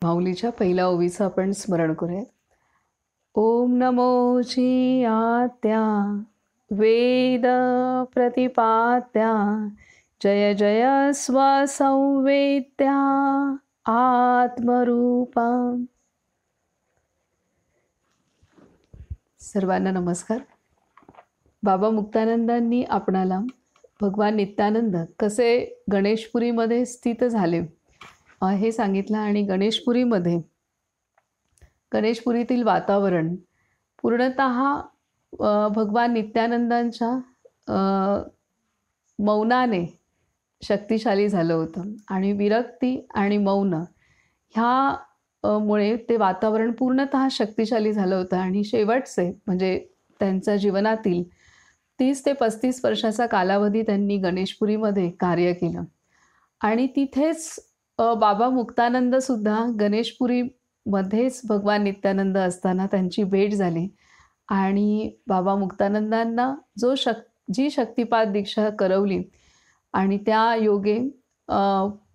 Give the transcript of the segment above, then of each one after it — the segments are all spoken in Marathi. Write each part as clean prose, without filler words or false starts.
माऊलीच्या पहिल्या ओवीचं आपण स्मरण करूयात. ओम नमोची आत्या वेद प्रतिपात्या जय जय स्वसंवेद्या आत्मरूपा. सर्वांना नमस्कार. बाबा मुक्तानंदांनी आपणाला भगवान नित्यानंद कसे गणेशपुरीमध्ये स्थित झाले हे सांगितलं. आणि गणेशपुरीतील वातावरण पूर्णतः भगवान नित्यानंदांच्या मौनाने शक्तिशाली झालं होतं. आणि विरक्ती आणि मौन मुळे ते वातावरण पूर्णतः शक्तिशाली झालं होतं. आणि शेवटचे म्हणजे त्यांच्या जीवनातील 30 ते 35 वर्षाचा कालावधी त्यांनी गणेशपुरीमध्ये कार्य केलं. आणि तिथेच बाबा मुक्तानंदसुद्धा गणेशपुरीमध्येच भगवान नित्यानंद असताना त्यांची भेट झाली. आणि बाबा मुक्तानंदांना जी शक्तिपात दीक्षा करवली आणि त्या योगे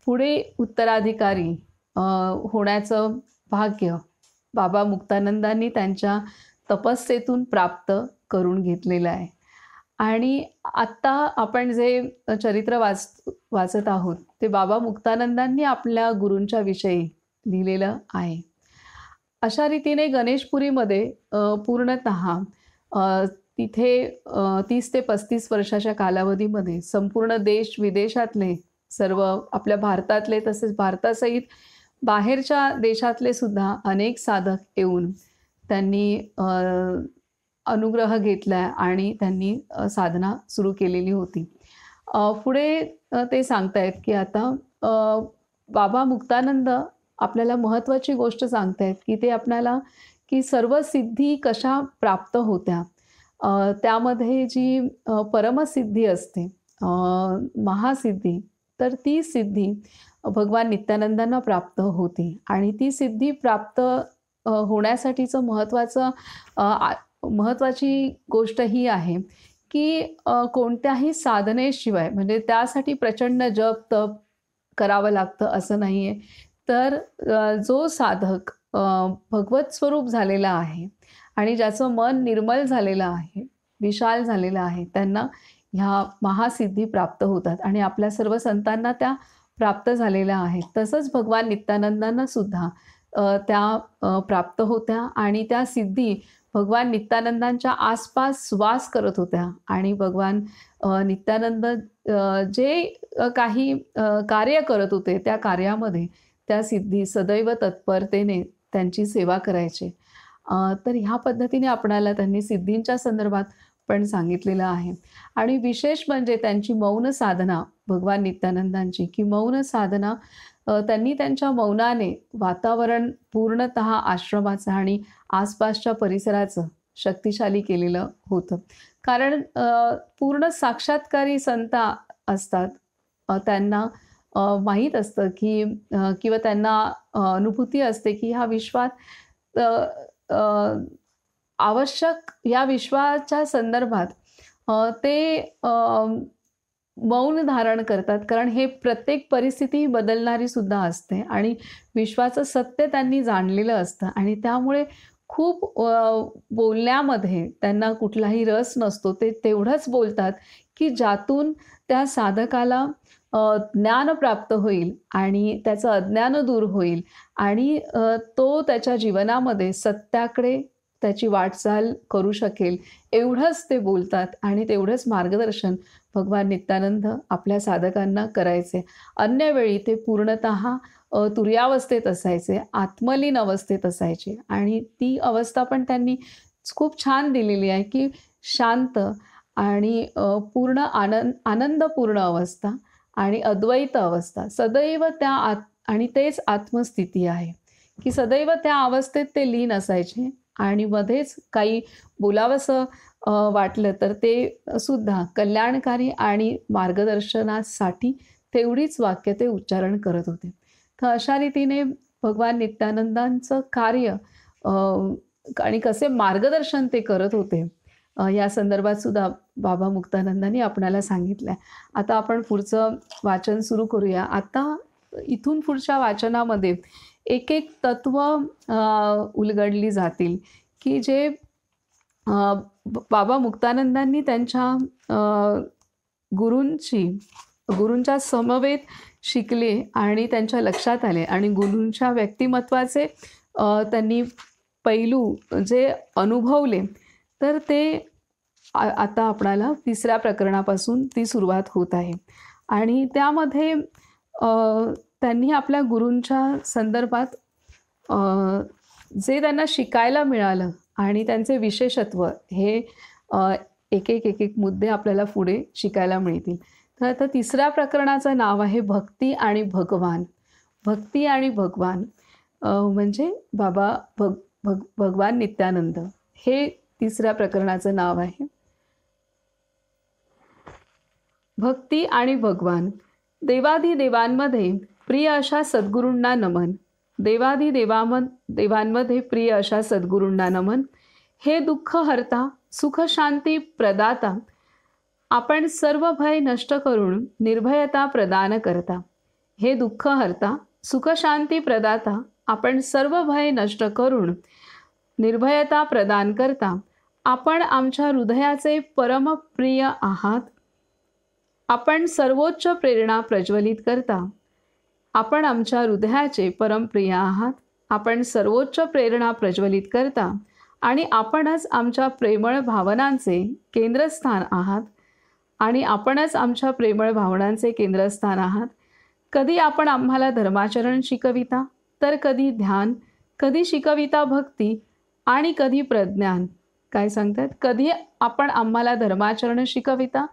पुढे उत्तराधिकारी होण्याचं भाग्य बाबा मुक्तानंदांनी त्यांच्या तपस्येतून प्राप्त करून घेतलेलं आहे. आणि आत्ता आपण जे चरित्र वाचत आहोत ते बाबा मुक्तानंदांनी आपल्या गुरूंच्या विषयी लिहिलेलं आहे. अशा रीतीने गणेशपुरीमध्ये पूर्णतः तिथे 30 ते 35 वर्षाच्या कालावधीमध्ये संपूर्ण देश विदेशातले सर्व आपल्या भारतातले तसेच भारतासहित बाहेरच्या देशातले सुद्धा अनेक साधक येऊन त्यांनी अनुग्रह घेतला आणि त्यांनी साधना सुरू केलेली होती. पुढे ते सांगतायत की आता बाबा मुक्तानंद आपल्याला महत्त्वाची गोष्ट सांगतायत की ते आपल्याला की सर्व सिद्धी कशा प्राप्त होत्या. त्यामध्ये जी परमसिद्धी असते महासिद्धी, तर ती सिद्धी भगवान नित्यानंदांना प्राप्त होती. आणि ती सिद्धी प्राप्त होण्यासाठीचं महत्त्वाची गोष्ट ही आहे की कोणत्याही साधनेशिवाय म्हणजे त्यासाठी प्रचंड जप तप करावं लागतं असं नाही आहे. तर जो साधक भगवत स्वरूप झालेला आहे आणि ज्याचं मन निर्मल झालेलं आहे, विशाल झालेलं आहे, त्यांना ह्या महासिद्धी प्राप्त होतात. आणि आपल्या सर्व संतांना त्या प्राप्त झालेल्या आहेत. तसंच भगवान नित्यानंदांना सुद्धा त्या प्राप्त होत्या. आणि त्या सिद्धी भगवान नित्यानंदांच्या आसपास वास करत होत्या. आणि भगवान नित्यानंद जे काही कार्य करत होते त्या कार्यामध्ये त्या सिद्धी सदैव तत्परतेने त्यांची सेवा करायचे. तर ह्या पद्धतीने आपणाला त्यांनी सिद्धींच्या संदर्भात पण सांगितलेलं आहे. आणि विशेष म्हणजे त्यांची मौन साधना भगवान नित्यानंदांची की मौन साधना त्यांनी त्यांच्या मौनाने वातावरण पूर्णतः आश्रमाचं आणि आसपासच्या परिसराचं शक्तिशाली केलेलं होतं. कारण पूर्ण साक्षात्कारी संत असतात, त्यांना माहीत असतं की किंवा त्यांना अनुभूती असते की ह्या विश्वात आवश्यक या विश्वाच्या संदर्भात ते मौन धारण करतात. कारण हे प्रत्येक परिस्थिती बदलणारी सुद्धा असते आणि विश्वाचं सत्य त्यांनी जाणलेलं असतं. आणि त्यामुळे खूप बोलण्यामध्ये त्यांना कुठलाही रस नसतो. ते तेवढंच बोलतात की ज्यातून त्या साधकाला ज्ञान प्राप्त होईल आणि त्याचं अज्ञान दूर होईल आणि तो त्याच्या जीवनामध्ये सत्याकडे त्याची वाटचाल करू शकेल, एवढंच ते बोलतात. आणि तेवढंच मार्गदर्शन भगवान नित्यानंद आपल्या साधकांना करायचे. अन्य वेळी ते पूर्णतः तुर्यावस्थेत असायचे, आत्मलीन अवस्थेत असायचे. आणि ती अवस्था पण त्यांनी खूप छान दिलेली आहे की शांत आणि पूर्ण आनंदपूर्ण अवस्था आणि अद्वैत अवस्था सदैव आणि तेच आत्मस्थिती आहे की सदैव त्या अवस्थेत ते लीन असायचे. आणि मध्येच काही बोलावंसं वाटलं तर ते सुद्धा कल्याणकारी आणि मार्गदर्शनासाठी तेवढीच वाक्य ते उच्चारण करत होते. तर अशा रीतीने भगवान नित्यानंदांचं कार्य आणि कसे मार्गदर्शन ते करत होते या संदर्भात सुद्धा बाबा मुक्तानंदांनी आपणाला सांगितलं आहे. आता आपण पुढचं वाचन सुरू करूया. आता इथून पुढच्या वाचनामध्ये एक एक तत्व उलगडली जातील, की जे बाबा मुक्तानंदांनी त्यांच्या गुरूंची गुरूंच्या समवेत शिकले आणि त्यांच्या लक्षात आले आणि गुरूंच्या व्यक्तिमत्वाचे त्यांनी पैलू जे अनुभवले, तर ते आता आपणाला तिसऱ्या प्रकरणापासून ती सुरुवात होत आहे. आणि त्यामध्ये त्यांनी आपल्या गुरूंच्या संदर्भात जे त्यांना शिकायला मिळालं आणि त्यांचे विशेषत्व हे एक एक मुद्दे आपल्याला पुढे शिकायला मिळतील. तर आता तिसऱ्या प्रकरणाचं नाव आहे भक्ती आणि भगवान. भक्ती आणि भगवान म्हणजे बाबा भगवान नित्यानंद हे तिसऱ्या प्रकरणाचं नाव आहे. भक्ती आणि भगवान. देवाधिदेवांमध्ये प्रिय अशा सद्गुरूंना नमन. देवांमध्ये प्रिय अशा सद्गुरूंना नमन. हे दुःख हरता सुख शांती प्रदाता, आपण सर्व भय नष्ट करून निर्भयता प्रदान करता. हे दुःख हरता सुख शांती प्रदाता, आपण सर्व भय नष्ट करून निर्भयता प्रदान करता. आपण आमच्या हृदयाचे परमप्रिय आहात. आपण सर्वोच्च प्रेरणा प्रज्वलित करता. आपण आमच्या हृदयाचे परमप्रिय आहात. आपण सर्वोच्च प्रेरणा प्रज्वलित करता आणि आपणच आमच्या प्रेमळ भावनांचे केंद्रस्थान आहात. आणि आपणच आमच्या प्रेमळ भावनांचे केंद्रस्थान आहात. कधी आपण आम्हाला धर्माचरण शिकविता, तर कधी ध्यान, कधी शिकविता भक्ती आणि कधी प्रज्ञान. काय सांगतात? कधी आपण आम्हाला धर्माचरण शिकविता,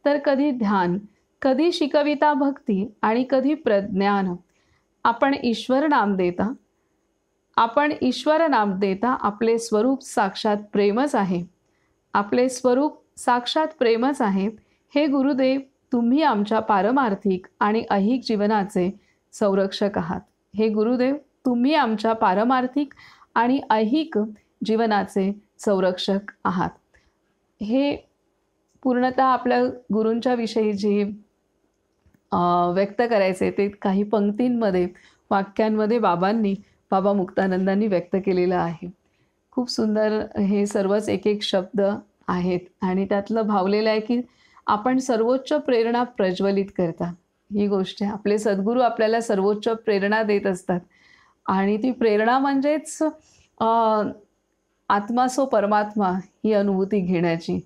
तर कधी ध्यान, कधी शिकविता भक्ती आणि कधी प्रज्ञान. आपण ईश्वर नाम देता. आपण ईश्वर नाम देता. आपले स्वरूप साक्षात प्रेमच आहे. आपले स्वरूप साक्षात प्रेमच आहे. हे गुरुदेव, तुम्ही आमच्या पारमार्थिक आणि ऐहिक जीवनाचे संरक्षक आहात. हे गुरुदेव, तुम्ही आमच्या पारमार्थिक आणि ऐहिक जीवनाचे संरक्षक आहात. हे पूर्णतः आपल्या गुरूंच्या विषयी जे व्यक्त करायचे ते काही पंक्तींमध्ये, वाक्यांमध्ये बाबा मुक्तानंदांनी व्यक्त केलेलं आहे. खूप सुंदर हे सर्वच एक एक शब्द आहेत आणि त्यातलं भावलेलं आहे की आपण सर्वोच्च प्रेरणा प्रज्वलित करता. ही गोष्ट आहे. आपले सद्गुरू आपल्याला सर्वोच्च प्रेरणा देत असतात आणि ती प्रेरणा म्हणजेच आत्मा सो परमात्मा ही अनुभूती घेण्याची.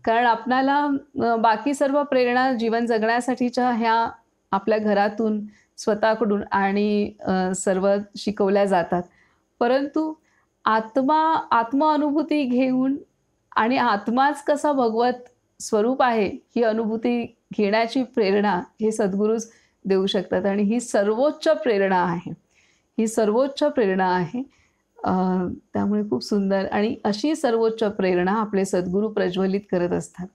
कारण आपल्याला बाकी सर्व प्रेरणा जीवन जगण्यासाठीच्या ह्या आपल्या घरातून, स्वतःकडून आणि सर्व शिकवल्या जातात. परंतु आत्म अनुभूती घेऊन आणि आत्माच कसा भगवत स्वरूप आहे ही अनुभूती घेण्याची प्रेरणा हे सद्गुरूच देऊ शकतात आणि ही सर्वोच्च प्रेरणा आहे. ही सर्वोच्च प्रेरणा आहे. त्यामुळे खूप सुंदर आणि अशी सर्वोच्च प्रेरणा आपले सद्गुरू प्रज्वलित करत असतात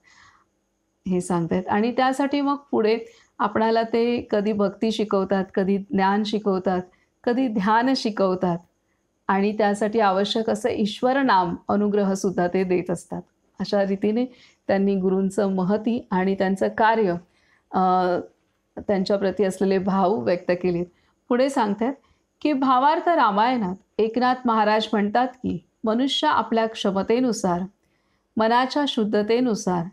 हे सांगतात. आणि त्यासाठी मग पुढे आपणाला ते कधी भक्ती शिकवतात, कधी ज्ञान शिकवतात, कधी ध्यान शिकवतात आणि त्यासाठी आवश्यक असं ईश्वर नाम अनुग्रहसुद्धा ते देत असतात. अशा रीतीने त्यांनी गुरूंचं महती आणि त्यांचं कार्य, त्यांच्याप्रती असलेले भाव व्यक्त केलेत. पुढे सांगतात की भावार्थ रामायणात एकनाथ महाराज म्हणतात की मनुष्य आपल्या क्षमतेनुसार, मनाच्या शुद्धतेनुसार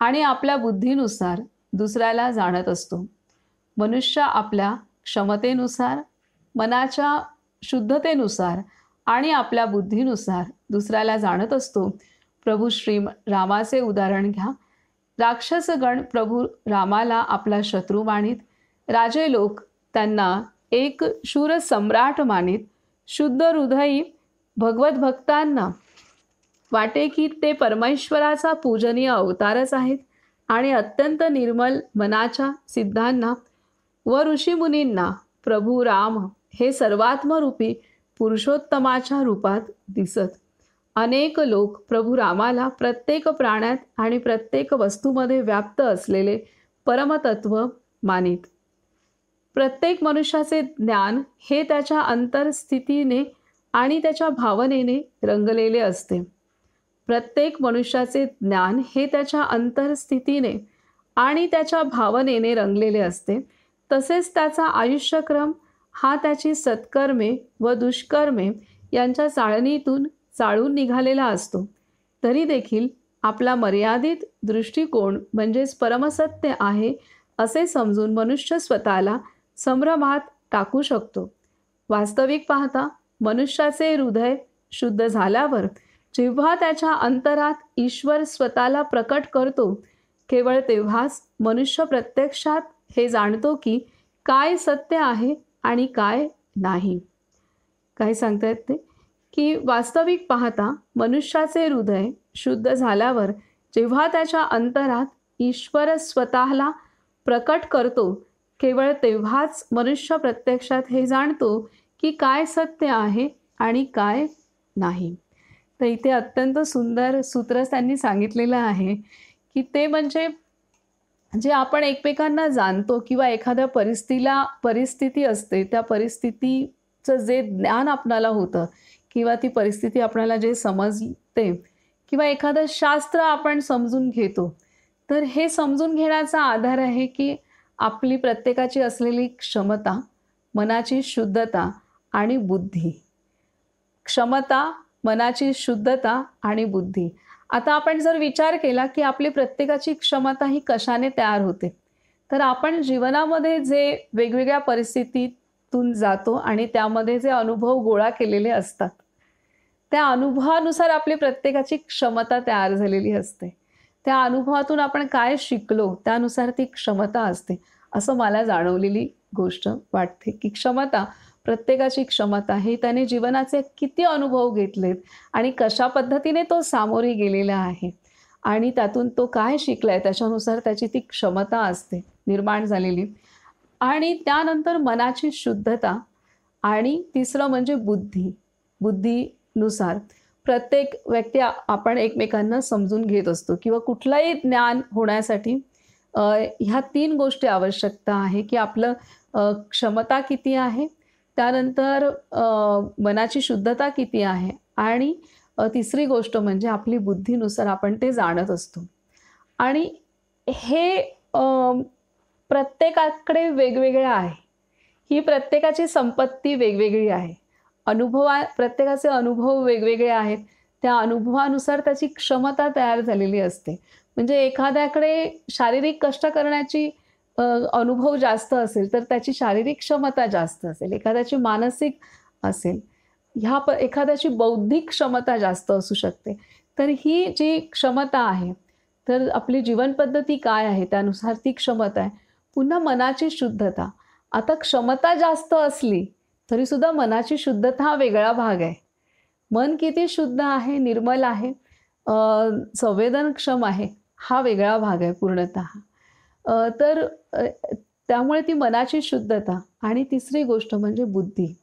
आणि आपल्या बुद्धीनुसार दुसऱ्याला जाणत असतो. मनुष्य आपल्या क्षमतेनुसार, मनाच्या शुद्धतेनुसार आणि आपल्या बुद्धीनुसार दुसऱ्याला जाणत असतो. प्रभू श्री रामाचे उदाहरण घ्या. राक्षसगण प्रभू रामाला आपला शत्रू मानित. राजे लोक त्यांना एक शूर सम्राट मानित. शुद्ध हृदयी भगवत भक्तांना वाटे की ते परमेश्वराचा पूजनीय अवतारच आहेत आणि अत्यंत निर्मल मनाच्या सिद्धांना व ऋषीमुनींना प्रभू राम हे सर्वात्मरूपी पुरुषोत्तमाच्या रूपात दिसत. अनेक लोक प्रभू रामाला प्रत्येक प्राण्यात आणि प्रत्येक वस्तूमध्ये व्याप्त असलेले परमतत्व मानित. प्रत्येक मनुष्याचे ज्ञान हे त्याच्या अंतरस्थितीने आणि त्याच्या भावनेने रंगलेले असते. प्रत्येक मनुष्याचे ज्ञान हे त्याच्या अंतरस्थितीने आणि त्याच्या भावनेने रंगलेले असते. तसेच त्याचा आयुष्यक्रम हा त्याची सत्कर्मे व दुष्कर्मे यांच्या चाळणीतून चाळून निघालेला असतो, तरी देखील आपला मर्यादित दृष्टिकोन म्हणजेच परमसत्य आहे असे समजून मनुष्य स्वतःला संभ्रमात टाकू शकतो. वास्तविक पाहता मनुष्याचे हृदय शुद्ध झाल्यावर जेव्हा त्याच्या अंतरात ईश्वर स्वतःला प्रकट करतो, केवळ तेव्हाच मनुष्य प्रत्यक्षात हे जाणतो की काय सत्य आहे आणि काय नाही. काय सांगतायत ते की वास्तविक पाहता मनुष्याचे हृदय शुद्ध झाल्यावर जेव्हा त्याच्या अंतरात ईश्वर स्वतःला प्रकट करतो, केवळ तेव्हाच मनुष्य प्रत्यक्षात हे जाणतो की काय सत्य आहे आणि काय नाही. तर इथे अत्यंत सुंदर सूत्र त्यांनी सांगितलेलं आहे की ते म्हणजे जे आपण एकमेकांना जाणतो किंवा एखाद्या परिस्थिती असते, त्या परिस्थितीचं जे ज्ञान आपणाला होतं किंवा ती परिस्थिती आपल्याला जे समजते किंवा एखादं शास्त्र आपण समजून घेतो, तर हे समजून घेण्याचा आधार आहे की आपली प्रत्येकाची असलेली क्षमता, मनाची शुद्धता आणि बुद्धी. क्षमता, मनाची शुद्धता आणि बुद्धी. आता आपण जर विचार केला की आपली प्रत्येकाची क्षमता ही कशाने तयार होते, तर आपण जीवनामध्ये जे वेगवेगळ्या परिस्थितीतून जातो आणि त्यामध्ये जे अनुभव गोळा केलेले असतात, त्या अनुभवानुसार आपली प्रत्येकाची क्षमता तयार झालेली असते. त्या अनुभवातून आपण काय शिकलो त्यानुसार ती क्षमता असते, असं मला जाणवलेली गोष्ट वाटते की क्षमता, प्रत्येकाची क्षमता ही त्याने जीवनाचे किती अनुभव घेतलेत आणि कशा पद्धतीने तो सामोरे गेलेला आहे आणि त्यातून तो काय शिकलाय त्याच्यानुसार त्याची ती क्षमता असते निर्माण झालेली. आणि त्यानंतर मनाची शुद्धता आणि तिसरं म्हणजे बुद्धी. बुद्धीनुसार प्रत्येक व्यक्ती आपण एकमेकांना समजून घेत असतो किंवा कुठलंही ज्ञान होण्यासाठी ह्या 3 गोष्टी आवश्यकता आहे की आपलं क्षमता किती आहे, त्यानंतर मनाची शुद्धता किती आहे आणि तिसरी गोष्ट म्हणजे आपली बुद्धीनुसार आपण ते जाणत असतो. आणि हे प्रत्येकाकडे वेगवेगळं आहे. ही प्रत्येकाची संपत्ती वेगवेगळी आहे. प्रत्येकाचे अनुभव वेगवेगळे आहेत. त्या अनुभवानुसार त्याची क्षमता तयार झालेली असते. म्हणजे एखाद्याकडे शारीरिक कष्ट करण्याची अनुभव जास्त असेल, तर त्याची शारीरिक क्षमता जास्त असेल. एखाद्याची मानसिक असेल, एखाद्याची बौद्धिक क्षमता जास्त असू शकते. तर ही जी क्षमता आहे, तर आपली जीवनपद्धती काय आहे, त्यानुसार ती क्षमता आहे. पुन्हा मनाची शुद्धता. आता क्षमता जास्त असली, तरीसुद्धा मनाची शुद्धता हा वेगळा भाग आहे. मन किती शुद्ध आहे, निर्मल आहे, संवेदनक्षम आहे, हा वेगळा भाग आहे पूर्णतः. तर त्यामुळे ती मनाची शुद्धता आणि तिसरी गोष्ट म्हणजे बुद्धी.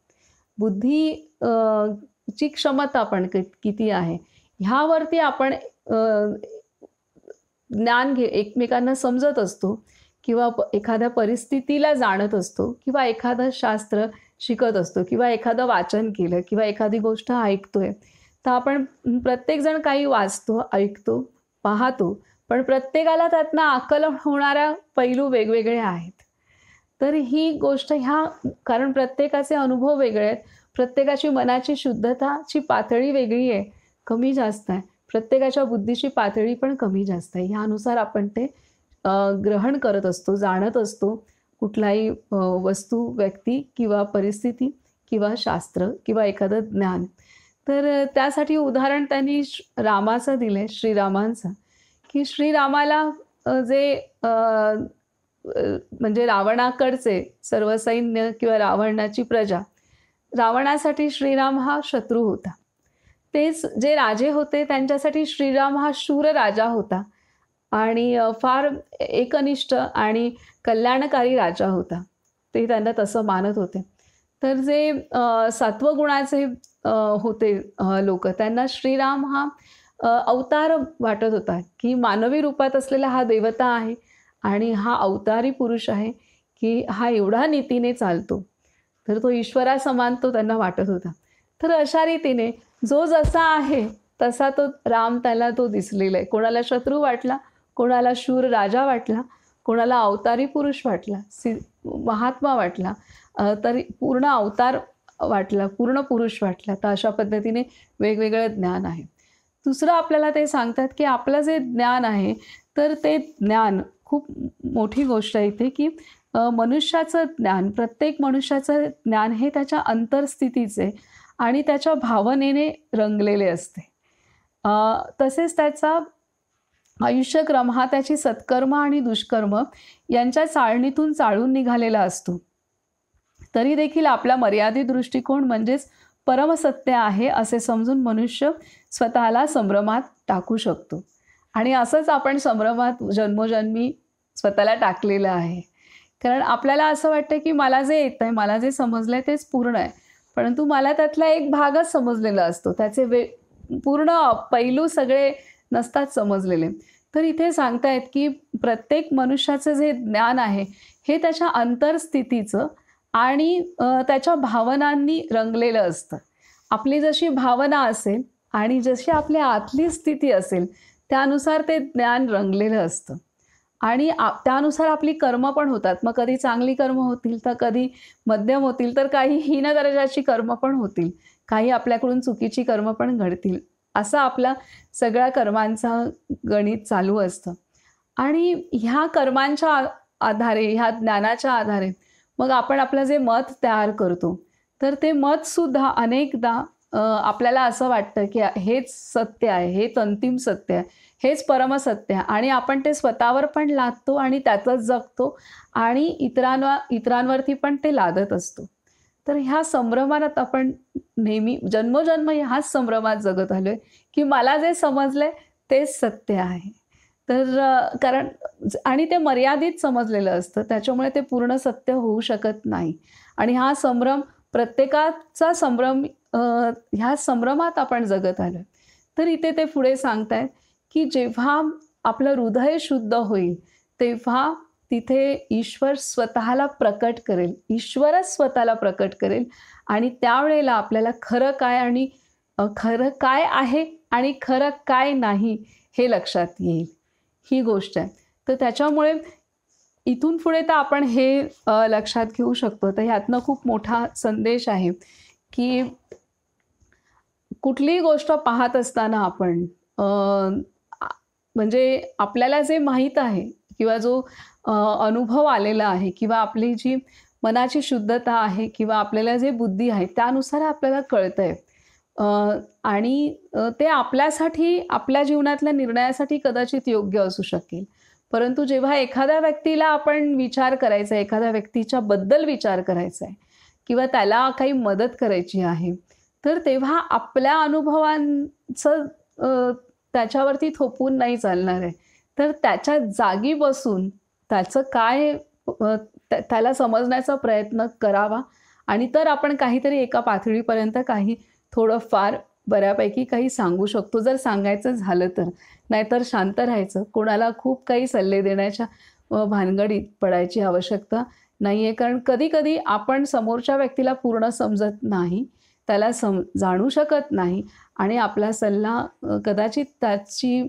ची क्षमता पण किती आहे, ह्यावरती आपण ज्ञान एकमेकांना समजत असतो किंवा एखाद्या परिस्थितीला जाणत असतो किंवा एखादं शास्त्र शिकत असतो किंवा एखादं वाचन केलं किंवा एखादी गोष्ट ऐकतोय. तर आपण प्रत्येकजण काही वाचतो, ऐकतो, पाहतो, पण प्रत्येकाला त्यातनं आकलन होणाऱ्या पैलू वेगवेगळे आहेत. तर ही गोष्ट कारण प्रत्येकाचे अनुभव वेगळे आहेत. प्रत्येकाची मनाची शुद्धताची पातळी वेगळी आहे, कमी जास्त आहे. प्रत्येकाच्या बुद्धीची पातळी पण कमी जास्त आहे. ह्यानुसार आपण ते ग्रहण करत असतो, जाणत असतो कुठलाही वस्तू, व्यक्ती किंवा परिस्थिती किंवा शास्त्र किंवा एखादं ज्ञान. तर त्यासाठी उदाहरण त्यांनी रामाचं दिलंय, श्रीरामांचं, की श्रीरामाला जे म्हणजे रावणाकडचे सर्व सैन्य किंवा रावणाची प्रजा, रावणासाठी श्रीराम हा शत्रू होता. तेच जे राजे होते त्यांच्यासाठी श्रीराम हा शूर राजा होता आणि फार एकनिष्ठ आणि कल्याणकारी राजा होता. ते त्यांना तसं मानत होते. तर जे सत्वगुणाचे होते लोक, त्यांना श्रीराम हा अवतार वाटत होता की मानवी रूपात असलेला हा देवता आहे आणि हा अवतारी पुरुष आहे की हा एवढा नीतीने चालतो, तर तो ईश्वरासमान तो त्यांना वाटत होता. तर अशा रीतीने जो जसा आहे तसा तो राम त्याला तो दिसलेला आहे. कोणाला शत्रू वाटला, कोणाला शूर राजा वाटला, कोणाला अवतारी पुरुष वाटला, महात्मा वाटला. तर पूर्ण अवतार वाटला, पूर्ण पुरुष वाटला. तर अशा पद्धतीने वेगवेगळं ज्ञान आहे. दुसरं आपल्याला ते सांगतात, की आपलं जे ज्ञान आहे, तर ते ज्ञान खूप मोठी गोष्ट आहे इथे, की मनुष्याचं ज्ञान, प्रत्येक मनुष्याचं ज्ञान हे त्याच्या अंतर्स्थितीचे आणि त्याच्या भावनेने रंगलेले असते. अ, तसेच त्याचा आयुष्यक्रम हा त्याची सत्कर्म आणि दुष्कर्म यांच्या चाळणीतून चाळून निघालेला असतो. तरी देखील आपला मर्यादित दृष्टिकोन म्हणजेच परमसत्य आहे असे समजून मनुष्य स्वतःला संभ्रमात टाकू शकतो. आणि असंच आपण संभ्रमात जन्मोजन्मी स्वतःला टाकलेलं आहे. कारण आपल्याला असं वाटतं, की मला जे येतंय, मला जे समजलंय तेच पूर्ण आहे. परंतु मला त्यातला एक भागच समजलेला असतो. त्याचे पूर्ण पैलू सगळे नसतात समजलेले. तर इथे सांगतायत, की प्रत्येक मनुष्याचं जे ज्ञान आहे, हे त्याच्या अंतर्स्थितीचं आणि त्याच्या भावनांनी रंगलेलं असतं. आपली जशी भावना असेल आणि जशी आपली आतली स्थिती असेल, त्यानुसार ते ज्ञान रंगलेलं असतं. आणि त्यानुसार आपली कर्म पण होतात. मग कधी चांगली कर्म होतील, तर कधी मध्यम होतील, तर काही हीन दर्जाची कर्म पण होतील. काही आपल्याकडून चुकीची कर्म पण घडतील. असा आपला सगळ्या कर्मांचा गणित चालू असतं. आणि ह्या कर्मांच्या आधारे, ह्या ज्ञानाच्या आधारे मग आपण आपलं जे मत तयार करतो, तर ते मतसुद्धा अनेकदा आपल्याला असं वाटतं, की हेच सत्य आहे, हेच अंतिम सत्य आहे, हेच परमसत्य आहे आणि आपण ते स्वतःवर पण लादतो आणि त्यातच जगतो आणि इतरांवरती पण ते लादत असतो. तर ह्या संभ्रमात आपण नेहमी जन्मोजन्म ह्याच संभ्रमात जगत आलोय, की मला जे समजलंय तेच सत्य आहे. तर कारण आणि ते मर्यादित समजलेलं असतं. त्याच्यामुळे ते पूर्ण सत्य होऊ शकत नाही. आणि हा संभ्रम प्रत्येकाचा संभ्रम ह्या संभ्रमात आपण जगत आलोय. तर इथे ते पुढे सांगतायत, की जेव्हा आपलं हृदय शुद्ध होईल, तेव्हा तिथे ईश्वर स्वतःला प्रकट करेल. ईश्वरच स्वतःला प्रकट करेल आणि त्यावेळेला आपल्याला खरं काय आणि खरं काय आहे आणि खरं काय नाही हे लक्षात येईल. ही गोष्ट आहे. तर त्याच्यामुळे इथून पुढे तर आपण हे लक्षात घेऊ शकतो. तर ह्यातनं खूप मोठा संदेश आहे, की कुठलीही गोष्ट पाहत असताना आपण अ, आ म्हणजे आपल्याला जे माहीत आहे किंवा जो अनुभव आलेला आहे किंवा आपली जी मनाची शुद्धता आहे किंवा आपल्याला जे बुद्धी आहे त्यानुसार आपल्याला कळतंय. अ, आणि ते आपल्यासाठी, आपल्या जीवनातल्या निर्णयासाठी कदाचित योग्य असू शकेल. परंतु जेव्हा एखाद्या व्यक्तीला आपण विचार करायचा आहे, एखाद्या व्यक्तीच्या बद्दल विचार करायचा आहे किंवा त्याला काही मदत करायची आहे, तर तेव्हा आपल्या अनुभवांचं त्याच्यावरती थोपवून नाही चालणार आहे. तर त्याच्या जागी बसून त्याचं काय त्याला समजण्याचा प्रयत्न करावा आणि तर आपण काहीतरी एका पातळीपर्यंत काही थोडंफार बऱ्यापैकी काही सांगू शकतो, जर सांगायचं झालं तर. नाहीतर शांत राहायचं. कोणाला खूप काही सल्ले देण्याच्या भानगडीत पडायची आवश्यकता नाहीये. कारण कधी-कधी आपण समोरच्या व्यक्तीला पूर्ण समजत नाही. त्याला जाणू शकत नाही आणि आपला सल्ला कदाचित त्याची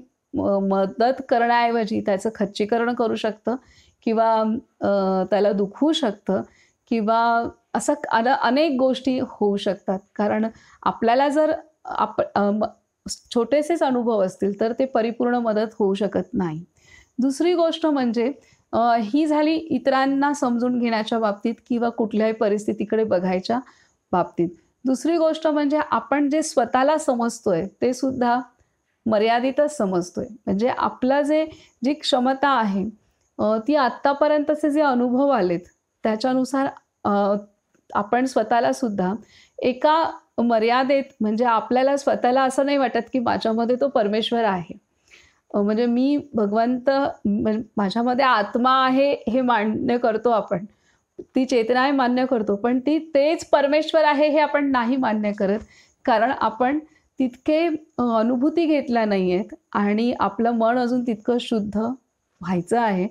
मदत करण्याऐवजी त्याचं खच्चीकरण करू शकतं किंवा त्याला दुखवू शकतं किंवा असं अनेक गोष्टी होऊ शकतात. कारण आपल्याला जर छोटेसेच अनुभव असतील तर ते परिपूर्ण मदत होऊ शकत नाही. दुसरी गोष्ट म्हणजे ही झाली इतरांना समजून घेण्याच्या बाबतीत किंवा कुठल्याही परिस्थितीकडे बघायच्या बाबतीत. दुसरी गोष्ट म्हणजे आपण जे स्वतःला समजतोय ते सुद्धा मर्यादितच समजतोय. म्हणजे आपलं जी क्षमता आहे ती आत्तापर्यंतचे जे अनुभव आलेत त्याच्यानुसार आपण स्वतःला सुद्धा एका मर्यादेत म्हणजे आपल्याला स्वतःला असं नाही वाटत, की माझ्यामध्ये तो परमेश्वर आहे. म्हणजे मी भगवंत माझ्यामध्ये आत्मा आहे हे मान्य करतो आपण. ती चेतना आहे मान्य करतो. पण तेच परमेश्वर आहे हे आपण नाही मान्य करत. कारण आपण तितके अनुभूती घेतल्या नाहीयेत आणि आपलं मन अजून तितकं शुद्ध व्हायचं आहे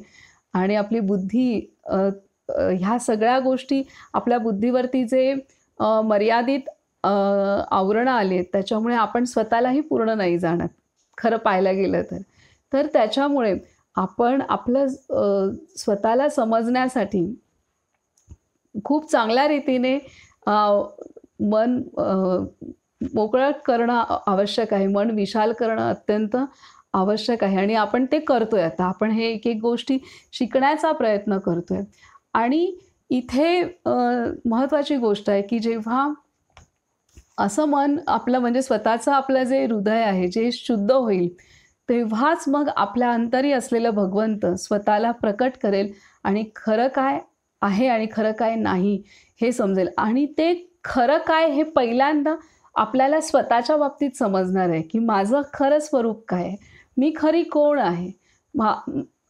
आणि आपली बुद्धी ह्या सगळ्या गोष्टी आपल्या बुद्धीवरती जे मर्यादित आवरणं आली आहेत त्याच्यामुळे आपण स्वतःलाही पूर्ण नाही जाणत, खरं पाहायला गेलं तर. तर त्याच्यामुळे आपण आपलं स्वतःला समजण्यासाठी खूप चांगल्या रीतीने मन मोकळं करणं आवश्यक आहे. मन विशाल करणं अत्यंत आवश्यक आहे आणि आपण ते करतोय आता. आपण हे एक-एक गोष्टी शिकण्याचा प्रयत्न करतोय आणि इथे महत्त्वाची गोष्ट आहे, की जेव्हा असं मन आपलं म्हणजे स्वतःचं आपलं जे हृदय आहे, जे शुद्ध होईल, तेव्हाच मग आपल्या अंतरी असलेलं भगवंत स्वतःला प्रकट करेल आणि खरं काय आहे आणि खरं काय नाही हे समजेल आणि ते खरं काय हे पहिल्यांदा आपल्याला स्वतःच्या बाबतीत समजणार आहे, की माझं खरं स्वरूप काय आहे? मी खरी कोण आहे? मा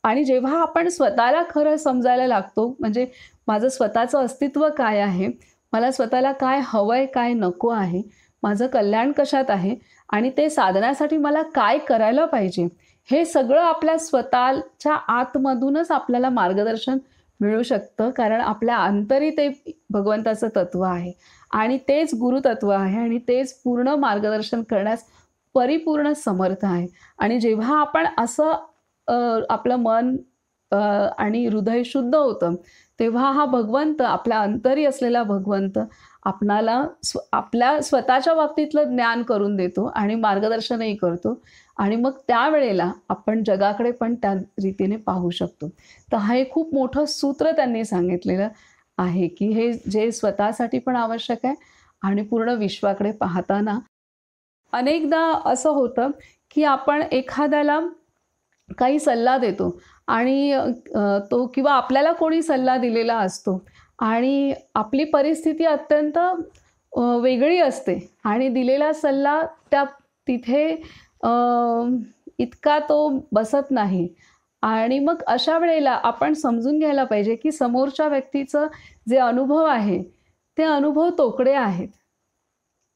आणि जेव्हा आपण स्वतःला खरं समजायला लागतो, म्हणजे माझं स्वतःचं अस्तित्व काय आहे? मला स्वतःला काय हवंय, काय नको आहे? माझं कल्याण कशात आहे? आणि ते साधण्यासाठी मला काय करायला पाहिजे? हे सगळं आपल्या स्वतःच्या आतमधूनच आपल्याला मार्गदर्शन मिळू शकतं. कारण आपल्या अंतरी ते भगवंताचं तत्व आहे आणि तेच गुरुतत्व आहे आणि तेच पूर्ण मार्गदर्शन करण्यास परिपूर्ण समर्थ आहे. आणि जेव्हा आपण असं आपलं मन आणि हृदय शुद्ध होतं, तेव्हा हा भगवंत, आपल्या अंतरी असलेला भगवंत आपणाला आपल्या स्वतःच्या बाबतीतलं ज्ञान करून देतो आणि मार्गदर्शनही करतो आणि मग त्यावेळेला आपण जगाकडे पण त्या रीतीने पाहू शकतो. तर हा एक खूप मोठं सूत्र त्यांनी सांगितलेलं आहे, की हे जे स्वतःसाठी पण आवश्यक आहे आणि पूर्ण विश्वाकडे पाहताना अनेकदा असं होतं, की आपण एखाद्याला काही सल्ला देतो आणि तो किंवा आपल्याला कोणी सल्ला दिलेला असतो आणि आपली परिस्थिती अत्यंत वेगळी असते आणि दिलेला सल्ला त्या तिथे अ, इतका तो बसत नाही आणि मग अशा वेळेला आपण समजून घ्यायला पाहिजे, की समोरच्या व्यक्तीचं जे अनुभव आहे, ते अनुभव तोकडे आहेत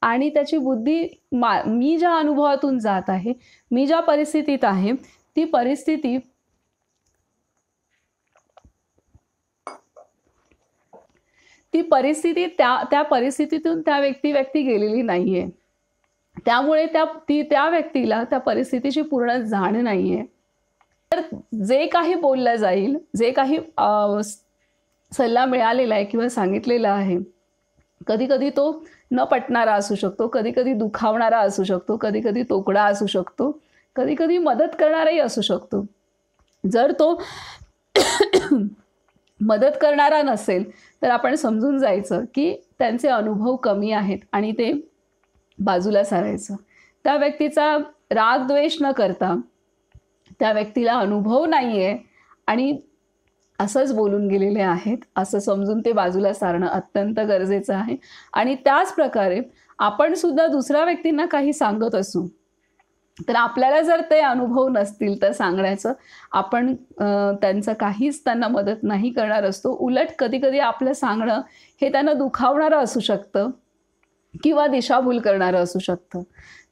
आणि त्याची बुद्धी मी ज्या अनुभवातून जात आहे, मी ज्या परिस्थितीत आहे, ती परिस्थिती त्या त्या परिस्थितीतून व्यक्ती गेलेली नाहीये. त्यामुळे त्या व्यक्तीला त्या परिस्थितीची पूर्ण जाण नाहीये. तर जे काही बोललं जाईल, जे काही सल्ला मिळालेला आहे किंवा सांगितलेला आहे, कधी-कधी तो न पटणारा असू शकतो, कधी-कधी दुखावणारा असू शकतो, कधी-कधी तोकडा असू शकतो, कधी-कधी मदत करणाराही असू शकतो. जर तो मदत करणारा नसेल, तर आपण समजून जायचं, की त्यांचे अनुभव कमी आहेत आणि ते बाजूला सारायचं. त्या व्यक्तीचा राग-द्वेष न करता, त्या व्यक्तीला अनुभव नाहीये आणि असंच बोलून गेलेले आहेत, असं समजून ते बाजूला सारणं अत्यंत गरजेचं आहे. आणि त्याच प्रकारे आपण सुद्धा दुसऱ्या व्यक्तींना काही सांगत असू, तर आपल्याला जर ते अनुभव नसतील तर सांगण्याचं आपण त्यांचं काहीच त्यांना मदत नाही करणार असतो. उलट कधी-कधी आपलं सांगणं हे त्यांना दुखावणारं असू शकतं किंवा दिशाभूल करणारं असू शकतं.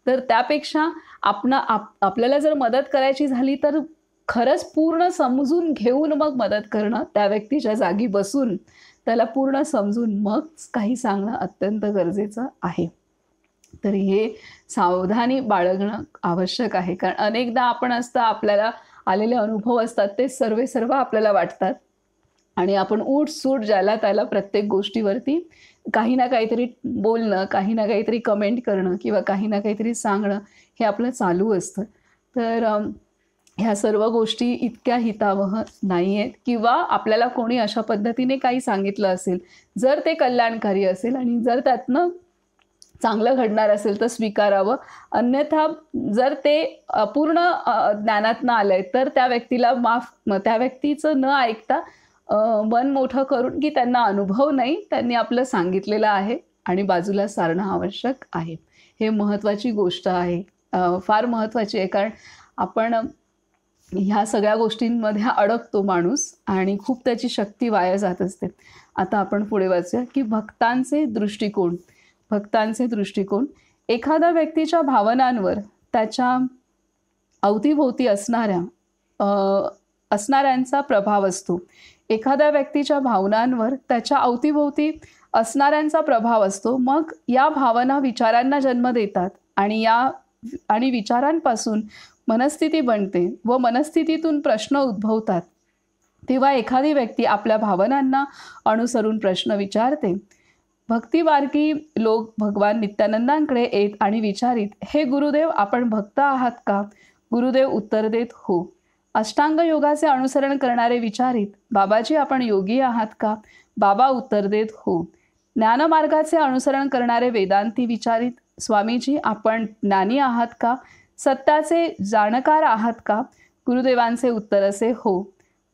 तर त्यापेक्षा आपल्याला जर मदत करायची झाली तर खरंच पूर्ण समजून घेऊन मग मदत करणं, त्या व्यक्तीच्या जागी बसून त्याला पूर्ण समजून मग काही सांगणं अत्यंत गरजेचं आहे. तर हे सावधानी बाळगणं आवश्यक आहे. कारण अनेकदा आपण आपल्याला आलेले अनुभव असतात ते सर्व आपल्याला वाटतात आणि आपण उठ-सूट ज्याला त्याला प्रत्येक गोष्टीवरती काही ना काहीतरी बोलणं, काही ना काहीतरी कमेंट करणं किंवा काही ना काहीतरी सांगणं हे आपलं चालू असतं. तर ह्या सर्व गोष्टी इतक्या हितावह नाही आहेत किंवा आपल्याला कोणी अशा पद्धतीने काही सांगितलं असेल, जर ते कल्याणकारी असेल आणि जर त्यातनं चांगलं घडणार असेल तर स्वीकारावं. अन्यथा जर ते अपूर्ण ज्ञानातनं आलंय तर त्या व्यक्तीचं न ऐकता मन मोठं करून की त्यांना अनुभव नाही, त्यांनी आपलं सांगितलेलं आहे आणि बाजूला सारणं आवश्यक आहे. हे महत्त्वाची गोष्ट आहे. फार महत्त्वाची आहे कारण आपण ह्या सगळ्या गोष्टींमध्ये अडकतो माणूस आणि खूप त्याची शक्ती वाया जात असते. आता आपण पुढे वाचूया की भक्तांचे दृष्टिकोन एखाद्या व्यक्तीच्या भावनांवर त्याच्या अवतीभोवती असणाऱ्यांचा प्रभाव असतो. एखाद्या व्यक्तीच्या भावनांवर त्याच्या अवतीभोवती असणाऱ्यांचा प्रभाव असतो. मग या भावना विचारांना जन्म देतात आणि विचारांपासून मनस्थिती बनते व मनस्थितीतून प्रश्न उद्भवतात. तेव्हा एखादी व्यक्ती आपल्या भावनांना अनुसरून प्रश्न विचारते. भक्तिमार्गी लोक भगवान नित्यानंदांकडे येत आणि विचारित, हे गुरुदेव, आपण भक्त आहात का? गुरुदेव उत्तर देत, हो. अष्टांग योगाचे अनुसरण करणारे विचारित, बाबाजी, आपण योगी आहात का? बाबा उत्तर देत, हो. ज्ञानमार्गाचे अनुसरण करणारे वेदांती विचारित, स्वामीजी, आपण ज्ञानी आहात का? सत्याचे जाणकार आहात का? गुरुदेवांचे उत्तर असे, हो.